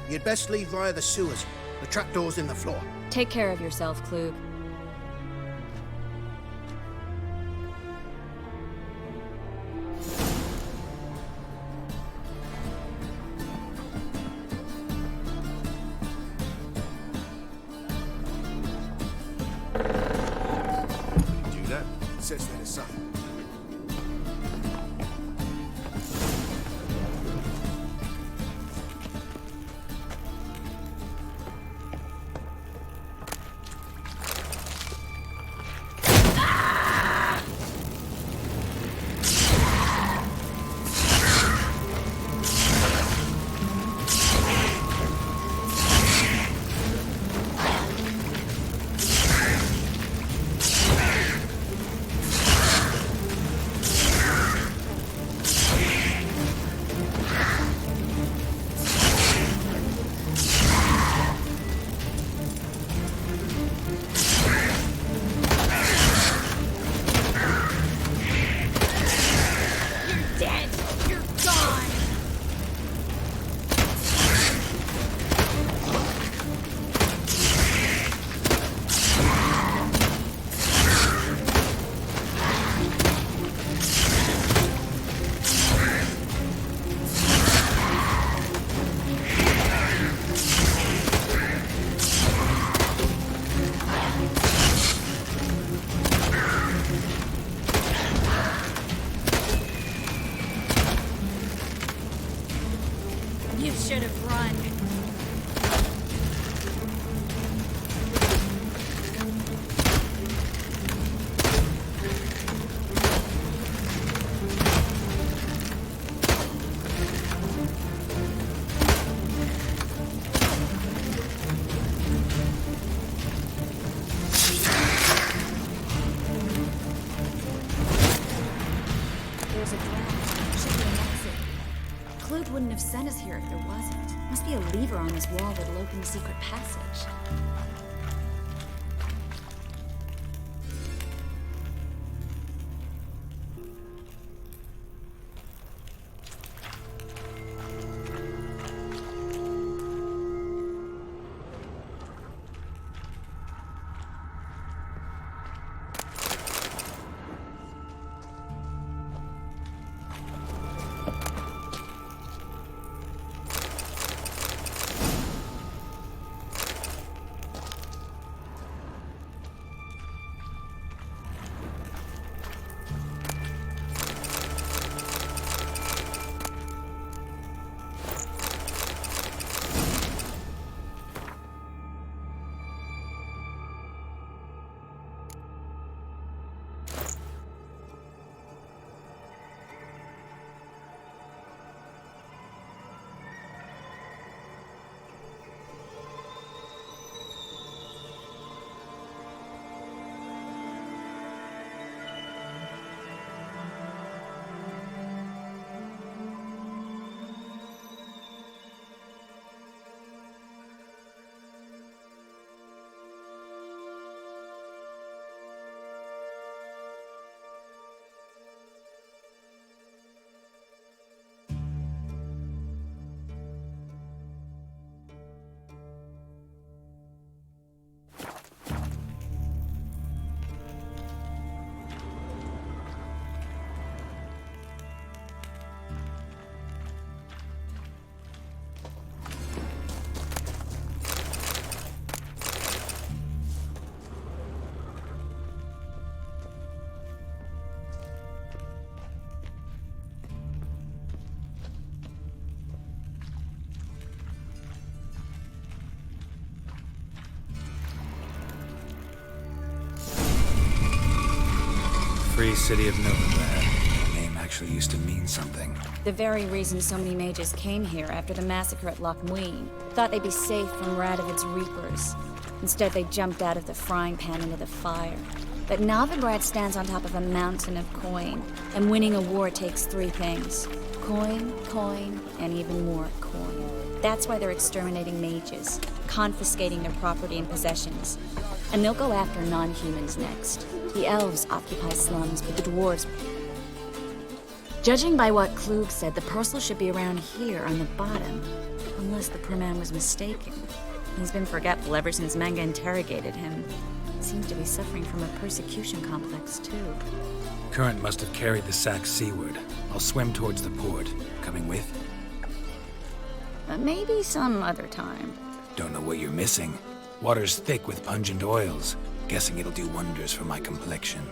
you'd best leave via the sewers. The trapdoor's in the floor. Take care of yourself, Klug. Do that. Sets that aside. You should have run. There's a draft. Should be an exit. Klug wouldn't have sent us here if there wasn't. Must be a lever on this wall that'll open the secret passage. Free City of Novigrad. The name actually used to mean something. The very reason so many mages came here after the massacre at Loch Muin. Thought they'd be safe from Radovid's reapers. Instead, they jumped out of the frying pan into the fire. But Novigrad stands on top of a mountain of coin, and winning a war takes 3 things. Coin, coin, and even more coin. That's why they're exterminating mages, confiscating their property and possessions. And they'll go after non-humans next. The elves occupy slums, but the dwarves... Judging by what Klug said, the parcel should be around here on the bottom. Unless the poor man was mistaken. He's been forgetful ever since Manga interrogated him. Seems to be suffering from a persecution complex, too. Current must have carried the sack seaward. I'll swim towards the port. Coming with? Maybe some other time. Don't know what you're missing. Water's thick with pungent oils. Guessing it'll do wonders for my complexion.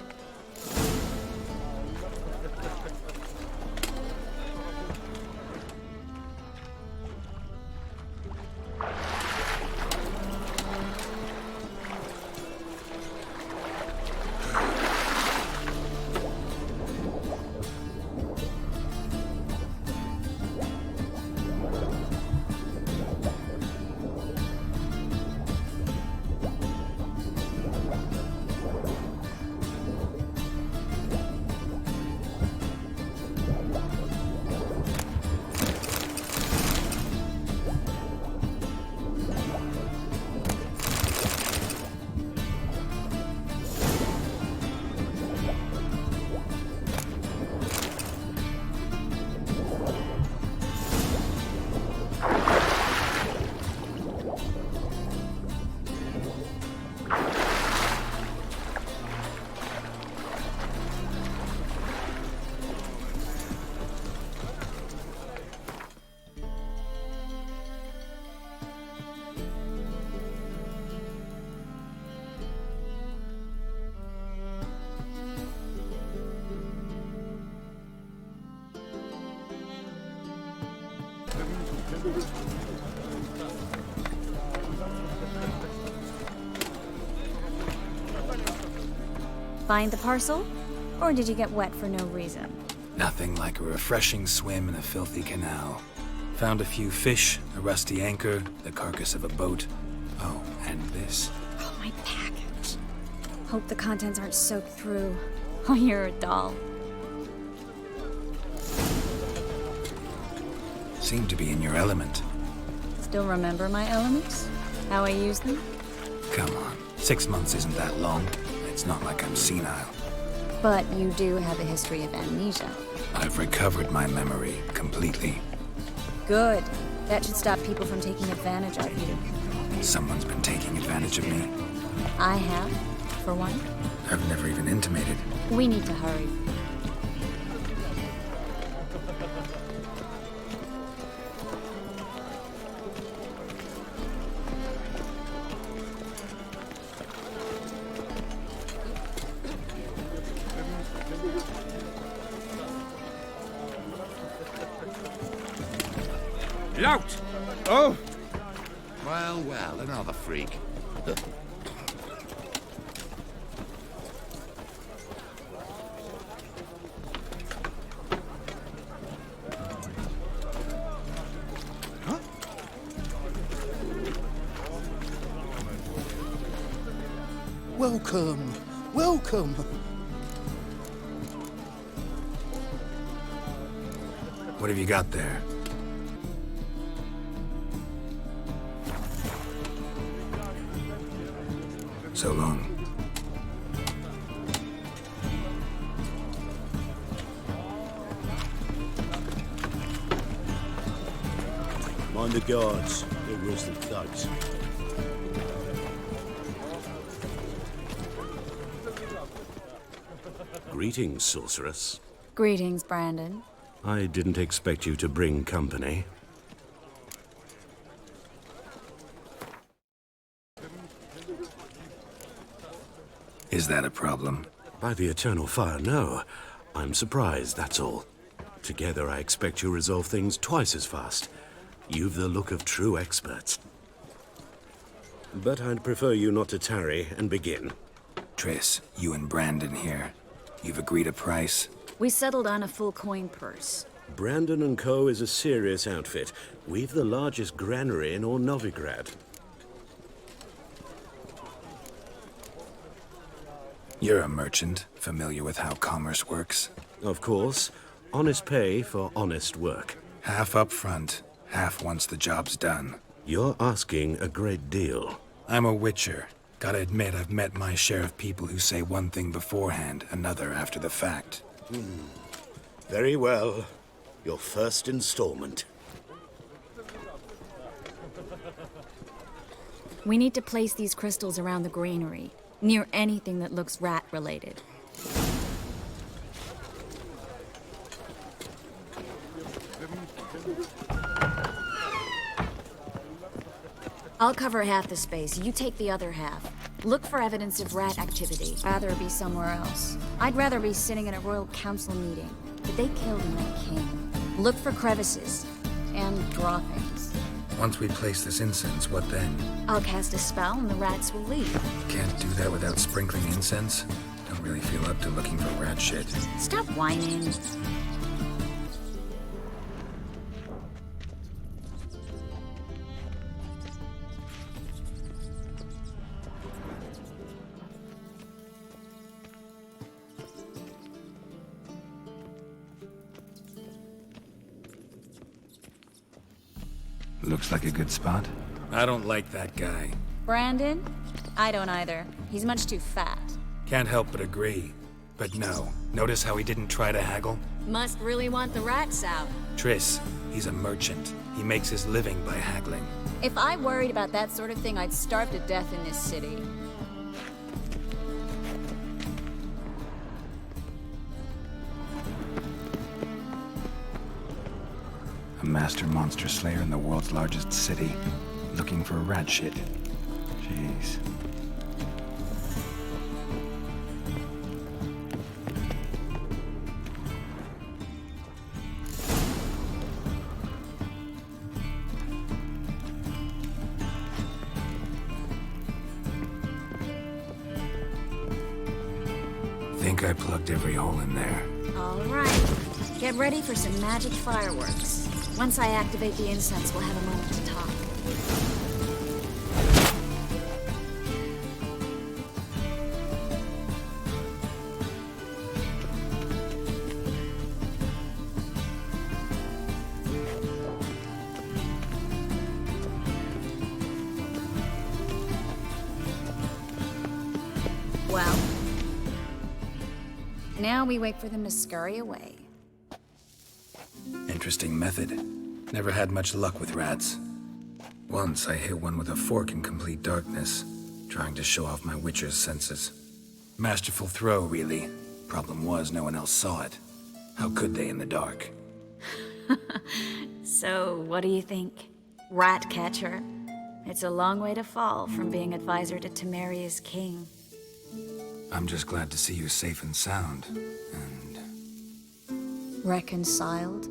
Find the parcel? Or did you get wet for no reason? Nothing like a refreshing swim in a filthy canal. Found a few fish, a rusty anchor, the carcass of a boat. Oh, and this. Oh, my package. Hope the contents aren't soaked through. Oh, you're a doll. Seem to be in your element. Still remember my elements? How I use them? Come on, 6 months isn't that long. It's not like I'm senile. But you do have a history of amnesia. I've recovered my memory completely. Good. That should stop people from taking advantage of you. Someone's been taking advantage of me. I have, for one. I've never even intimated. We need to hurry. Lout! Oh! Well, well, another freak. Welcome, welcome. What have you got there? So long. Mind the guards. They're worse than thugs. Greetings, sorceress. Greetings, Brandon. I didn't expect you to bring company. Is that a problem? By the Eternal Fire, no. I'm surprised, that's all. Together, I expect you resolve things twice as fast. You've the look of true experts. But I'd prefer you not to tarry and begin. Triss, you and Brandon here. You've agreed a price? We settled on a full coin purse. Brandon & Co. is a serious outfit. We've the largest granary in all Novigrad. You're a merchant, familiar with how commerce works. Of course. Honest pay for honest work. Half up front, half once the job's done. You're asking a great deal. I'm a witcher. Gotta admit, I've met my share of people who say one thing beforehand, another after the fact. Very well. Your first installment. We need to place these crystals around the granary, near anything that looks rat-related. I'll cover half the space, you take the other half. Look for evidence of rat activity. Rather be somewhere else. I'd rather be sitting in a royal council meeting, but they killed my king. Look for crevices and droppings. Once we place this incense, what then? I'll cast a spell and the rats will leave. Can't do that without sprinkling incense? Don't really feel up to looking for rat shit. Stop whining. Looks like a good spot. I don't like that guy. Brandon? I don't either. He's much too fat. Can't help but agree. But no. Notice how he didn't try to haggle? Must really want the rats out. Triss, he's a merchant. He makes his living by haggling. If I worried about that sort of thing, I'd starve to death in this city. A master monster slayer in the world's largest city. Looking for rat shit. Jeez. Think I plugged every hole in there. All right. Get ready for some magic fireworks. Once I activate the incense, we'll have a moment to talk. Well, now we wait for them to scurry away. Interesting method. Never had much luck with rats. Once I hit one with a fork in complete darkness, trying to show off my witcher's senses. Masterful throw, really. Problem was, no one else saw it. How could they in the dark? So, what do you think? Rat catcher? It's a long way to fall from being advisor to Temeria's king. I'm just glad to see you safe and sound. Reconciled?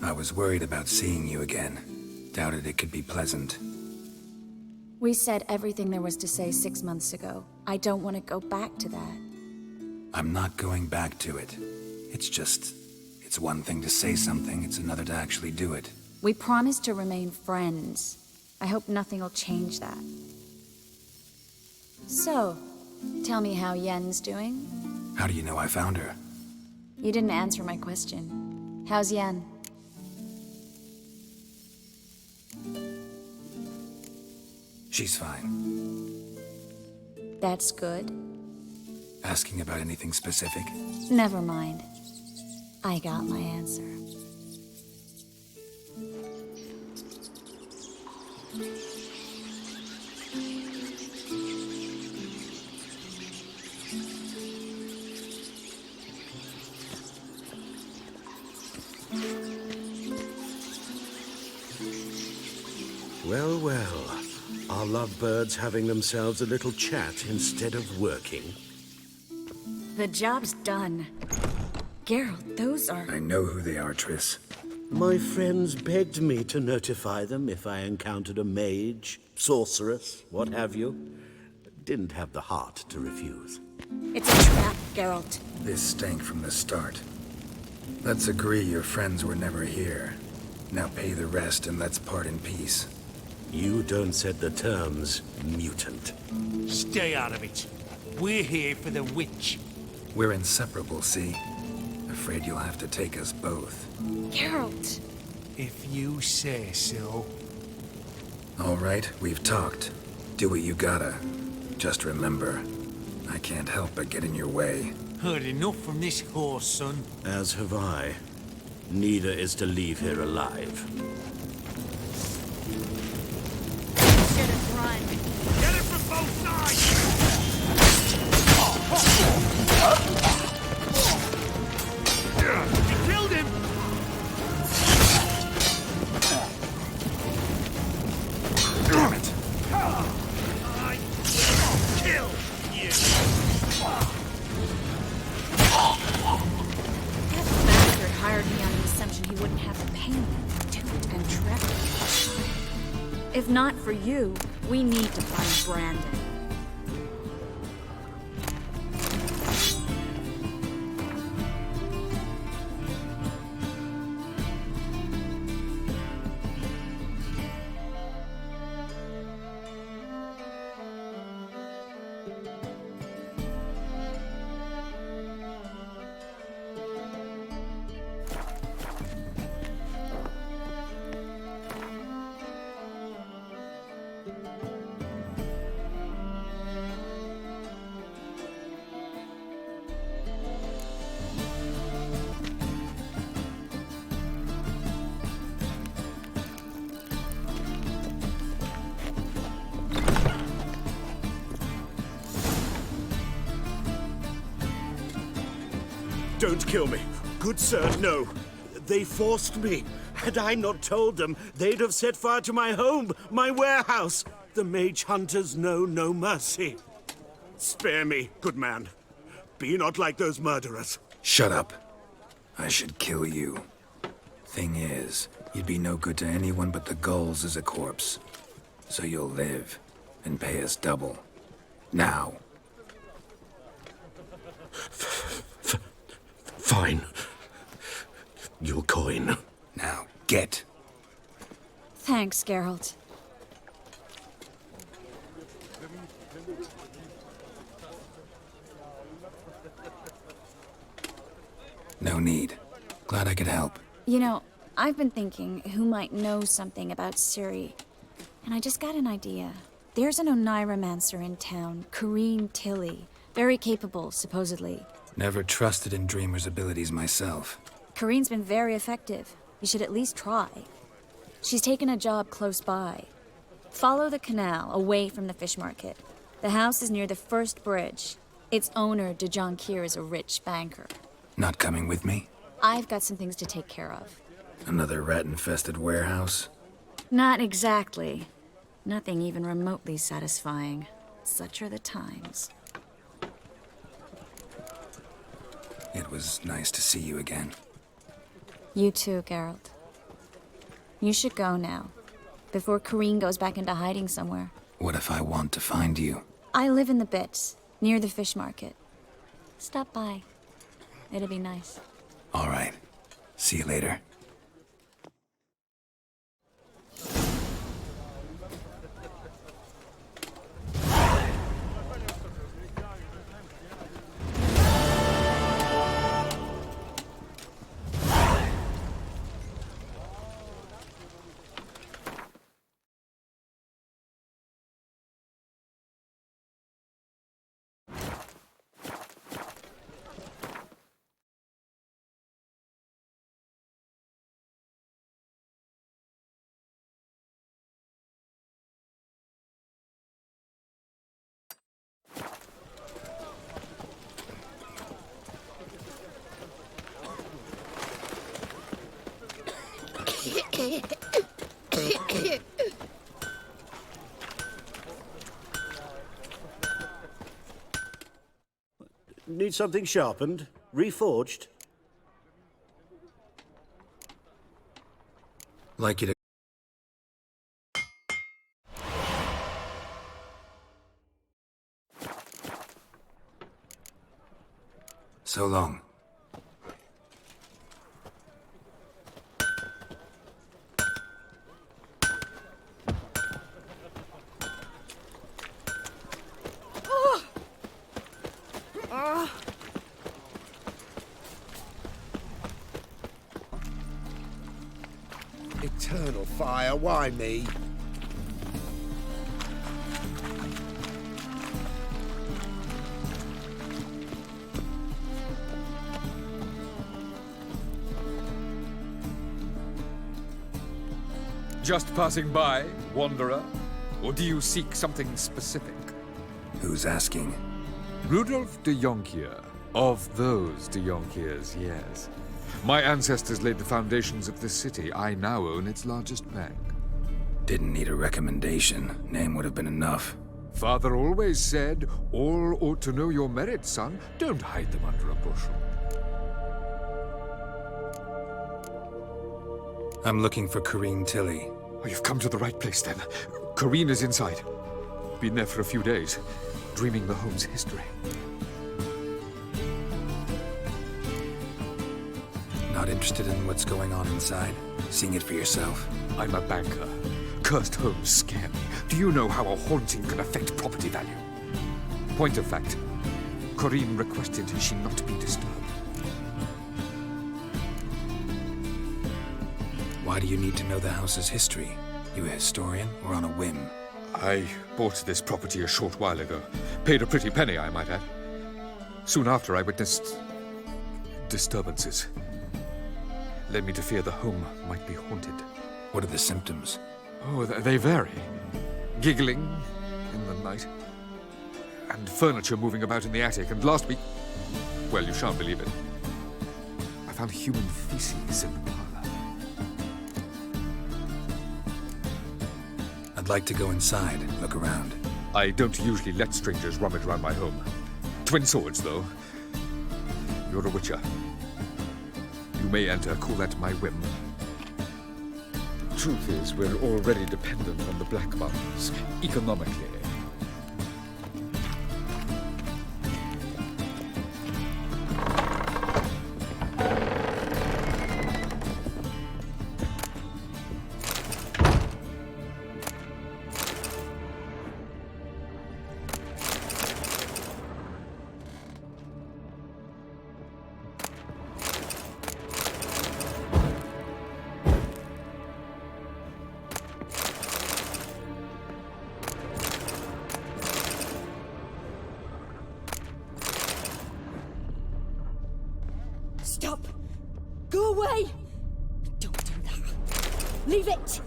I was worried about seeing you again. Doubted it could be pleasant. We said everything there was to say 6 months ago. I don't want to go back to that. I'm not going back to it. It's one thing to say something, it's another to actually do it. We promised to remain friends. I hope nothing will change that. So, tell me how Yen's doing? How do you know I found her? You didn't answer my question. How's Yen? She's fine. That's good. Asking about anything specific? Never mind. I got my answer. Well, well. Are lovebirds having themselves a little chat instead of working? The job's done. Geralt, those are... I know who they are, Triss. My friends begged me to notify them if I encountered a mage, sorceress, what have you. Didn't have the heart to refuse. It's a trap, Geralt. This stank from the start. Let's agree your friends were never here. Now pay the rest and let's part in peace. You don't set the terms, mutant. Stay out of it. We're here for the witch. We're inseparable, see? Afraid you'll have to take us both. Geralt! If you say so. All right, we've talked. Do what you gotta. Just remember, I can't help but get in your way. Heard enough from this horse, son. As have I. Neither is to leave here alive. Should have run. Get it from both sides! You killed him! Damn it! I kill you! That bastard hired me on the assumption he wouldn't have to pay me. Toot and traffic. If not for you, we need to find Brandon. Don't kill me. Good sir, no. They forced me. Had I not told them, they'd have set fire to my home, my warehouse. The mage hunters know no mercy. Spare me, good man. Be not like those murderers. Shut up. I should kill you. Thing is, you'd be no good to anyone but the gulls as a corpse. So you'll live and pay us double. Now. Fine. Your coin. Now, get. Thanks, Geralt. No need. Glad I could help. You know, I've been thinking who might know something about Ciri. And I just got an idea. There's an Oneiromancer in town, Corrine Tilly. Very capable, supposedly. Never trusted in Dreamer's abilities myself. Corrine's been very effective. You should at least try. She's taken a job close by. Follow the canal, away from the fish market. The house is near the first bridge. Its owner, de Jonquier, is a rich banker. Not coming with me? I've got some things to take care of. Another rat-infested warehouse? Not exactly. Nothing even remotely satisfying. Such are the times. It was nice to see you again. You too, Geralt. You should go now, before Corrine goes back into hiding somewhere. What if I want to find you? I live in the Bits, near the fish market. Stop by. It'll be nice. All right. See you later. Need something sharpened? Reforged? Like you to... So long. eternal fire, why me? Just passing by, wanderer? Or do you seek something specific? Who's asking? Rudolf de Jonkier. Of those de Jonkiers, yes. My ancestors laid the foundations of this city. I now own its largest bank. Didn't need a recommendation. Name would have been enough. Father always said, all ought to know your merits, son. Don't hide them under a bushel. I'm looking for Corrine Tilly. Oh, you've come to the right place, then. Corrine is inside. Been there for a few days, dreaming the home's history. Not interested in what's going on inside? Seeing it for yourself? I'm a banker. Cursed homes scare me. Do you know how a haunting can affect property value? Point of fact, Corrine requested she not be disturbed. Why do you need to know the house's history? You a historian or on a whim? I bought this property a short while ago. Paid a pretty penny, I might add. Soon after, I witnessed disturbances. Led me to fear the home might be haunted. What are the symptoms? Oh, they vary. Giggling in the night. And furniture moving about in the attic. And last week, well, you shan't believe it, I found human feces in the parlor. I'd like to go inside, look around. I don't usually let strangers rummage around my home. Twin swords, though. You're a witcher. You may enter, call that my whim. Truth is, we're already dependent on the Black Mountains, economically. Stop! Go away! Don't do that. Leave it!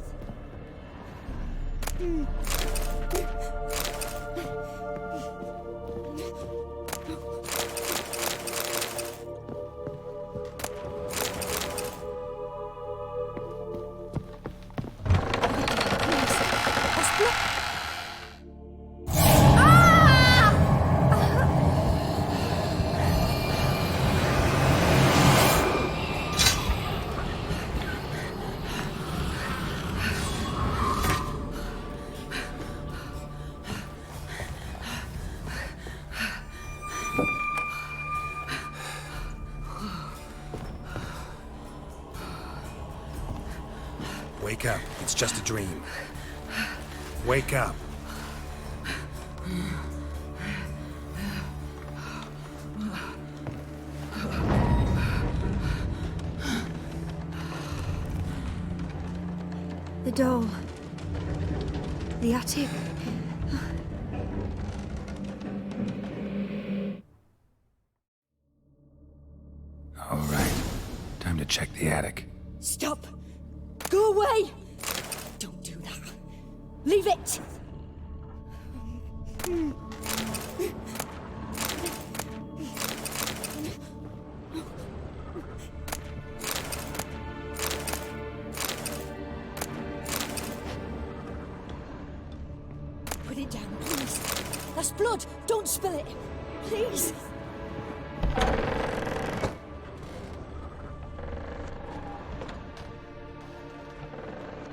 Wake up. It's just a dream. Wake up. The doll. The attic. All right. Time to check the attic. Stop! Go away! Don't do that. Leave it! Put it down, please. That's blood. Don't spill it. Please.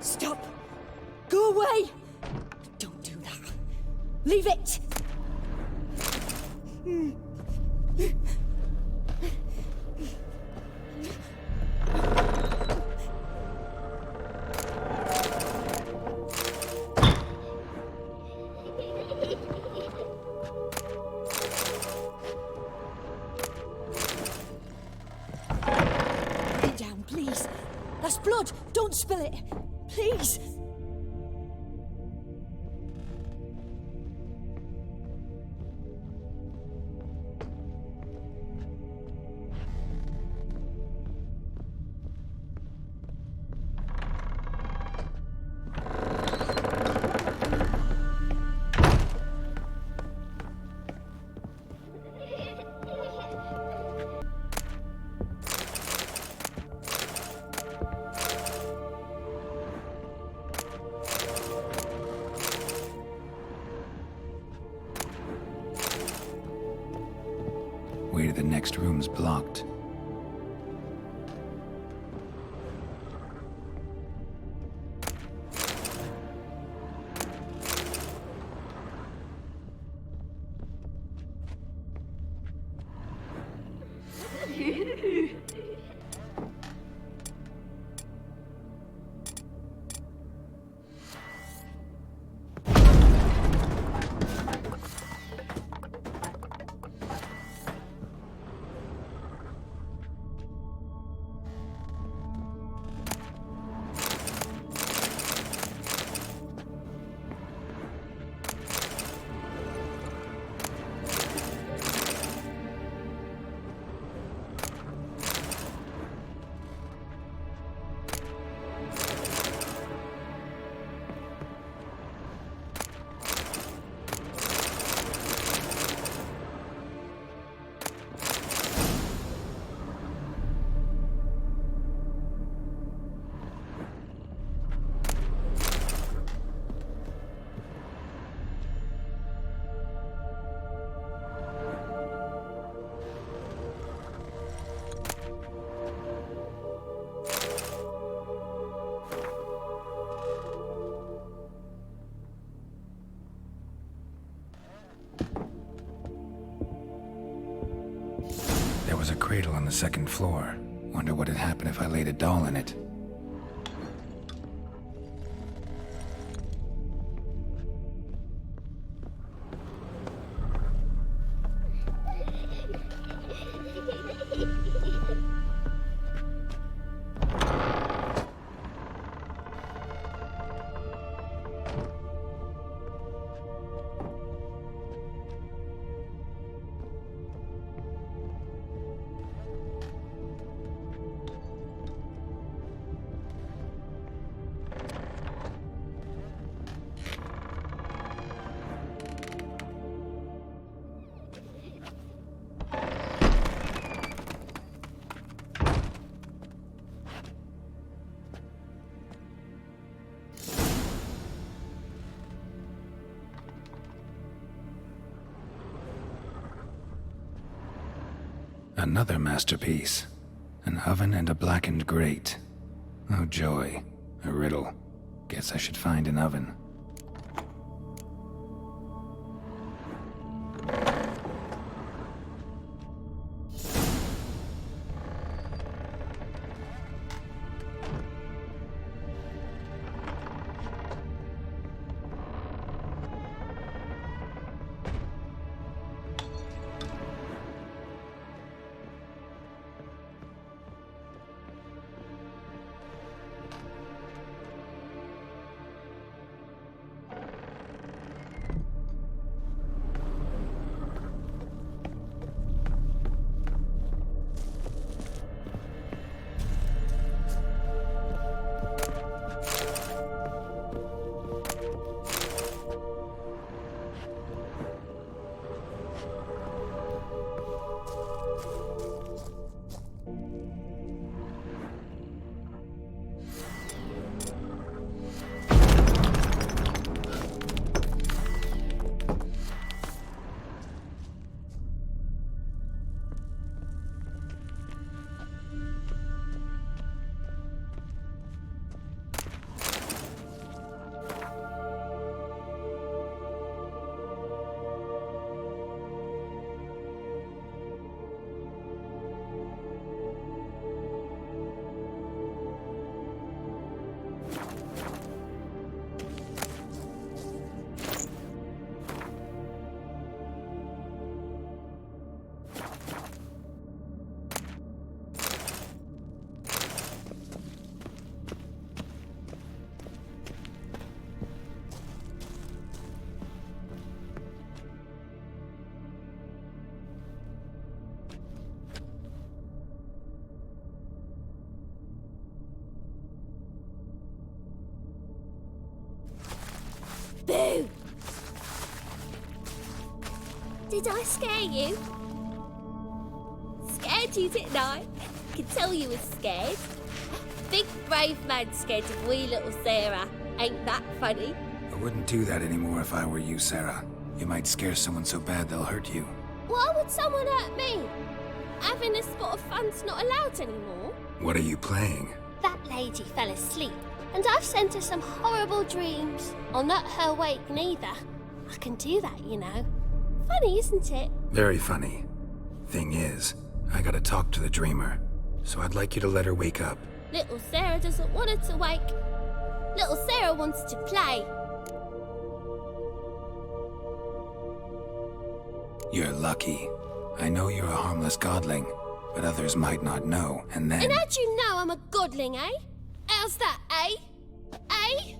Stop! Go away! Don't do that. Leave it! Put it down, please. That's blood. Don't spill it. Please! Way to the next room's blocked. There was a cradle on the second floor. Wonder what had happened if I laid a doll in it. Another masterpiece. An oven and a blackened grate. Oh joy. A riddle. Guess I should find an oven. Boo! Did I scare you? Scared you, didn't I? I can tell you was scared. Big brave man scared of wee little Sarah. Ain't that funny? I wouldn't do that anymore if I were you, Sarah. You might scare someone so bad they'll hurt you. Why would someone hurt me? Having a spot of fun's not allowed anymore. What are you playing? That lady fell asleep, and I've sent her some horrible dreams. I'll not her wake neither. I can do that, you know. Funny, isn't it? Very funny. Thing is, I gotta talk to the dreamer, so I'd like you to let her wake up. Little Sarah doesn't want her to wake. Little Sarah wants to play. You're lucky. I know you're a harmless godling, but others might not know, and then... And how'd you know I'm a godling, eh? How's that, eh? Eh?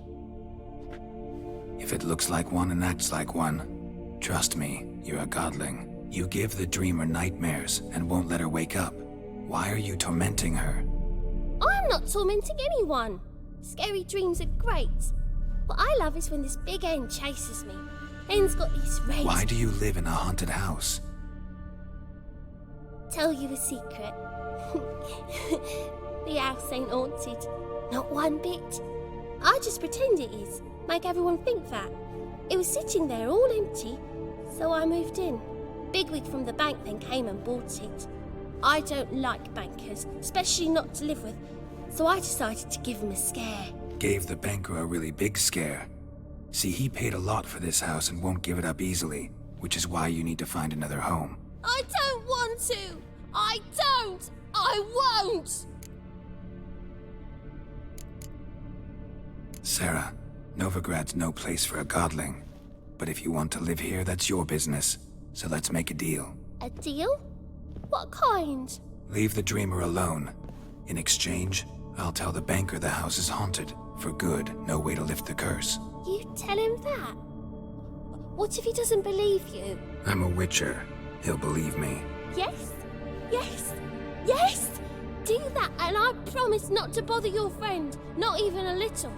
If it looks like one and acts like one, trust me, you're a godling. You give the dreamer nightmares and won't let her wake up. Why are you tormenting her? I'm not tormenting anyone. Scary dreams are great. What I love is when this big hen chases me. Hen's got these red... Why do you live in a haunted house? Tell you a secret. The house ain't haunted. Not one bit. I just pretend it is. Make everyone think that. It was sitting there all empty, so I moved in. Bigwig from the bank then came and bought it. I don't like bankers, especially not to live with, so I decided to give him a scare. Gave the banker a really big scare. See, he paid a lot for this house and won't give it up easily, which is why you need to find another home. I don't want to! I don't! I won't! Sarah, Novigrad's no place for a godling. But if you want to live here, that's your business. So let's make a deal. A deal? What kind? Leave the dreamer alone. In exchange, I'll tell the banker the house is haunted. For good, no way to lift the curse. You tell him that? What if he doesn't believe you? I'm a witcher. He'll believe me. Yes? Yes? Yes! Do that and I promise not to bother your friend. Not even a little.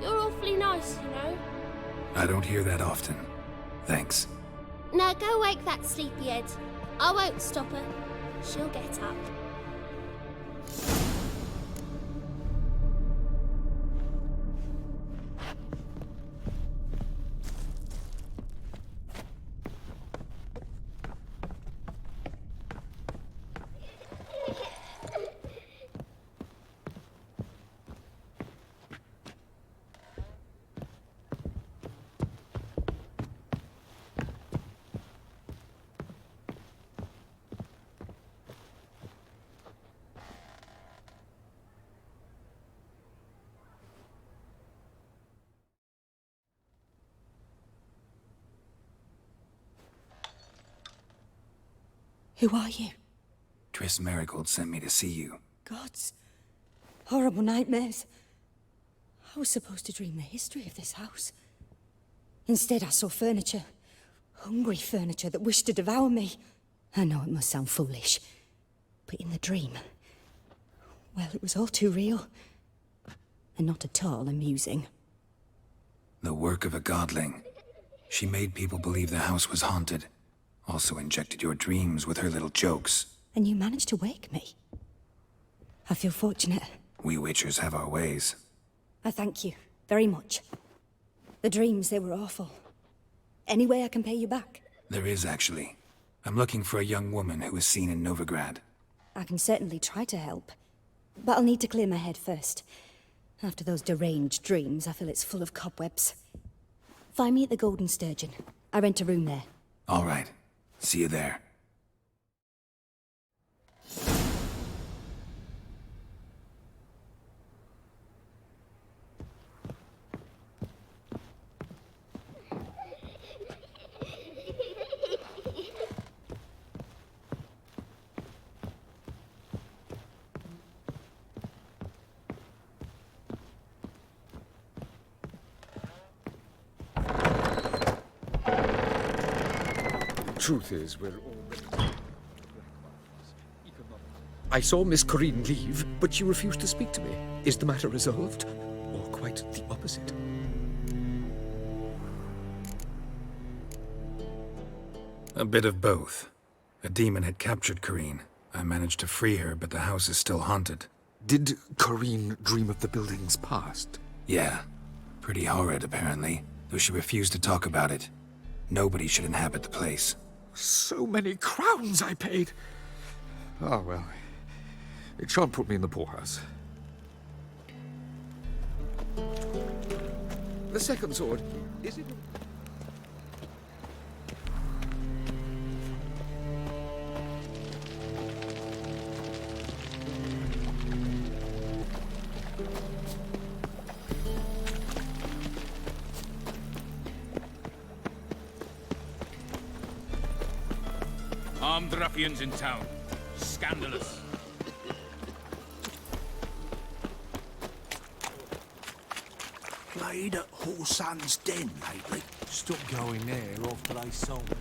You're awfully nice, you know. I don't hear that often. Thanks. Now go wake that sleepyhead. I won't stop her. She'll get up. Who are you? Triss Merigold sent me to see you. Gods. Horrible nightmares. I was supposed to dream the history of this house. Instead, I saw furniture. Hungry furniture that wished to devour me. I know it must sound foolish, but in the dream, well, it was all too real. And not at all amusing. The work of a godling. She made people believe the house was haunted. Also injected your dreams with her little jokes. And you managed to wake me. I feel fortunate. We witchers have our ways. I thank you very much. The dreams, they were awful. Any way I can pay you back? There is, actually. I'm looking for a young woman who was seen in Novigrad. I can certainly try to help. But I'll need to clear my head first. After those deranged dreams, I feel it's full of cobwebs. Find me at the Golden Sturgeon. I rent a room there. All right. See you there. Truth is, we're already... I saw Miss Corinne leave, but she refused to speak to me. Is the matter resolved? Or quite the opposite? A bit of both. A demon had captured Corrine. I managed to free her, but the house is still haunted. Did Corrine dream of the building's past? Yeah. Pretty horrid, apparently, though she refused to talk about it. Nobody should inhabit the place. So many crowns I paid! Oh, well. It shan't put me in the poorhouse. The second sword, is it? Armed ruffians in town. Scandalous. Played at Horsan's Den lately. Stop going there after they sold me.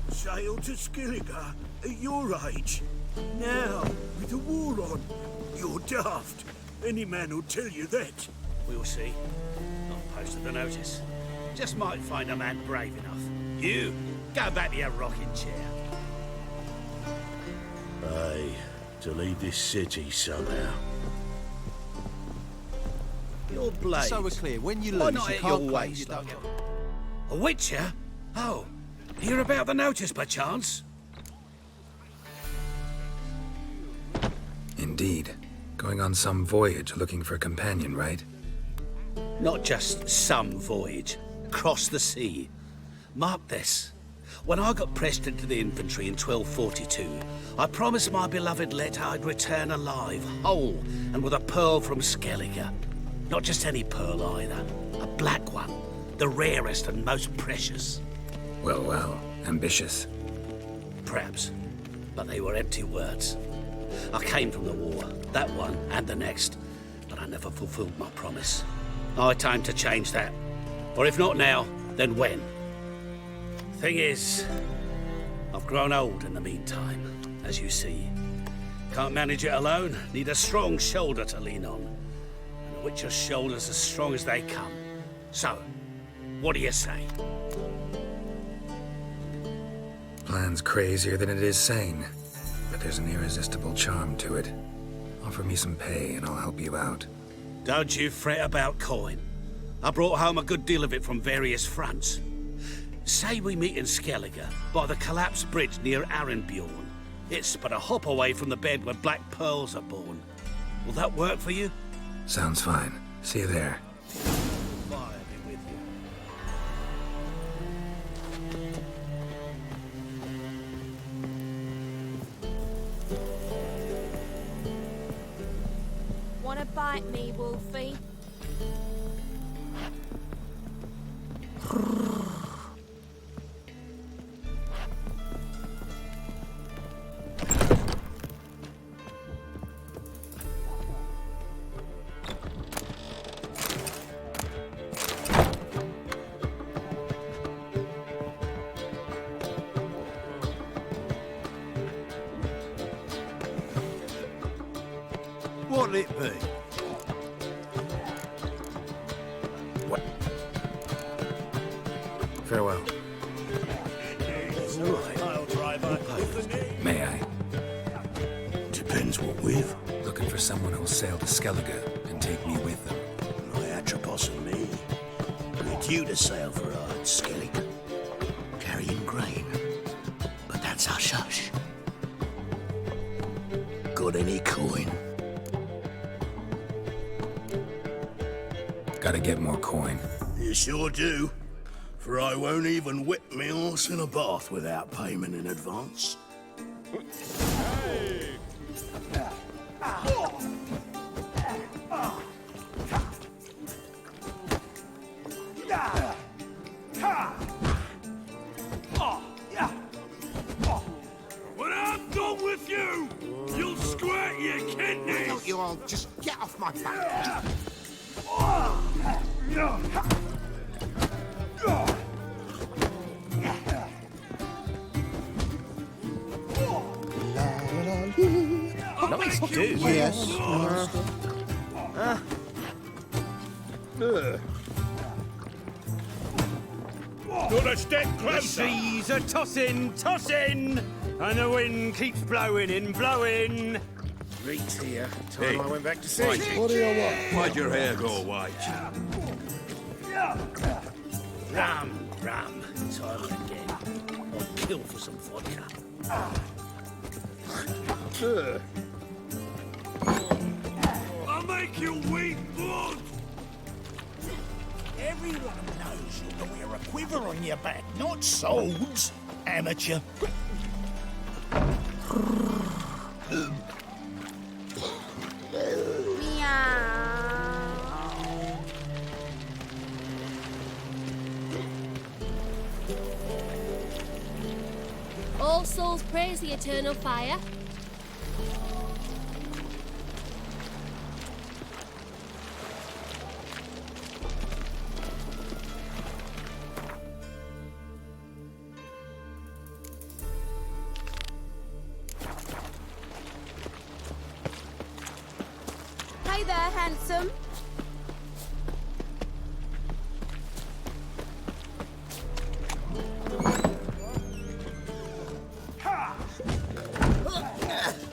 Sail to Skellige at your age. Now, with the war on. You're daft. Any man will tell you that. We'll see. Not posted the notice. Just might find a man brave enough. You, go back to your rocking chair. Aye, to leave this city somehow. Your blade. So we're clear, when you Why lose, not you at can't your claim waist, you don't. A witcher? Oh, hear about the notice, perchance? Indeed. Going on some voyage looking for a companion, right? Not just some voyage. Across the sea. Mark this. When I got pressed into the infantry in 1242, I promised my beloved Let I'd return alive, whole, and with a pearl from Skellige. Not just any pearl either. A black one. The rarest and most precious. Well, well. Ambitious. Perhaps. But they were empty words. I came from the war, that one and the next, but I never fulfilled my promise. High time to change that. Or if not now, then when? Thing is, I've grown old in the meantime, as you see. Can't manage it alone, need a strong shoulder to lean on. And a witcher's shoulder's as strong as they come. So, what do you say? Plan's crazier than it is sane, but there's an irresistible charm to it. Offer me some pay and I'll help you out. Don't you fret about coin. I brought home a good deal of it from various fronts. Say we meet in Skellige, by the collapsed bridge near Arenbjorn. It's but a hop away from the bed where black pearls are born. Will that work for you? Sounds fine. See you there. Fire be with you. Wanna bite me, Wolfie? What'll it be? What? Farewell. May I? Depends what with. Looking for someone who'll sail to Skellige and take me with them. My Atropos and me. We're due to sail for our Skellige, carrying grain. But that's hush-hush. Got any coin? Gotta get more coin. You sure do. For I won't even whip me horse in a bath without payment in advance. When I'm done with you, you'll squirt your kidneys! Don't you all just get off my back? Nice do. Yes. Got a step The closer! seas are tossing, tossing, and the wind keeps blowing and blowing. Reed's here. Time I went back to sea. What do you want? Why'd your hair go white? Ram. Time again. I'll kill for some vodka. I'll make you weep blood! Everyone knows you to wear a quiver on your back, not swords, amateur. All souls praise the eternal fire. Hey there, handsome.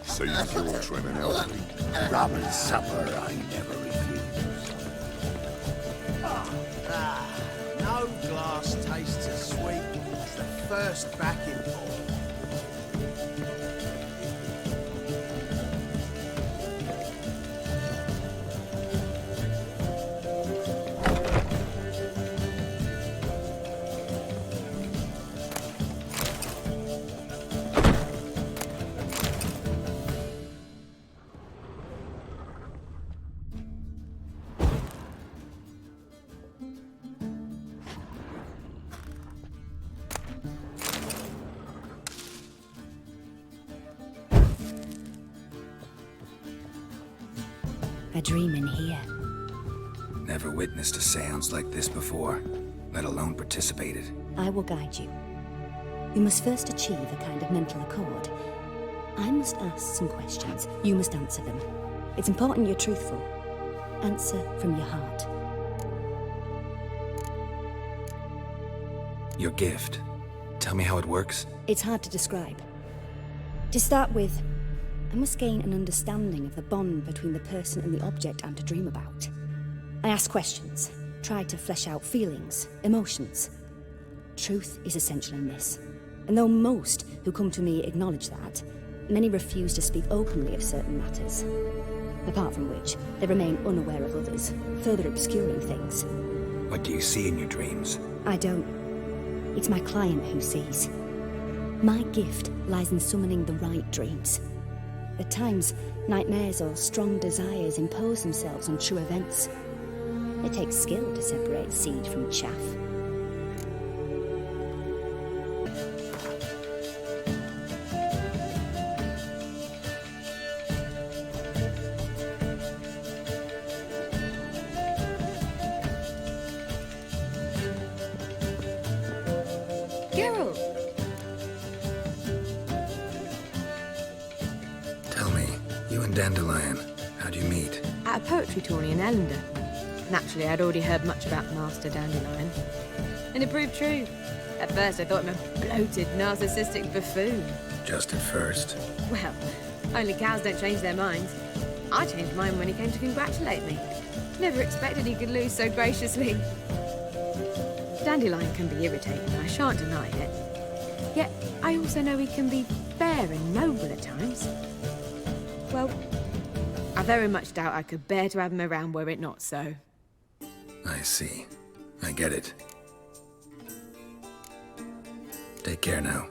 Seems you're trimming out. Rum and supper I never refuse. No glass tastes as sweet as the first backing pour. A dream in here. Never witnessed a seance like this before, let alone participated. I will guide you. You must first achieve a kind of mental accord. I must ask some questions. You must answer them. It's important you're truthful. Answer from your heart. Your gift. Tell me how it works. It's hard to describe. To start with, I must gain an understanding of the bond between the person and the object I'm to dream about. I ask questions, try to flesh out feelings, emotions. Truth is essential in this. And though most who come to me acknowledge that, many refuse to speak openly of certain matters. Apart from which, they remain unaware of others, further obscuring things. What do you see in your dreams? I don't. It's my client who sees. My gift lies in summoning the right dreams. At times, nightmares or strong desires impose themselves on true events. It takes skill to separate seed from chaff. Geralt! Tell me, you and Dandelion, how'd you meet? At a poetry tourney in Ellender. Naturally, I'd already heard much about Master Dandelion. And it proved true. At first, I thought him a bloated, narcissistic buffoon. Just at first. Well, only cows don't change their minds. I changed mine when he came to congratulate me. Never expected he could lose so graciously. Dandelion can be irritating, I shan't deny it. Yet, I also know he can be fair and noble at times. Well, I very much doubt I could bear to have him around were it not so. I see. I get it. Take care now.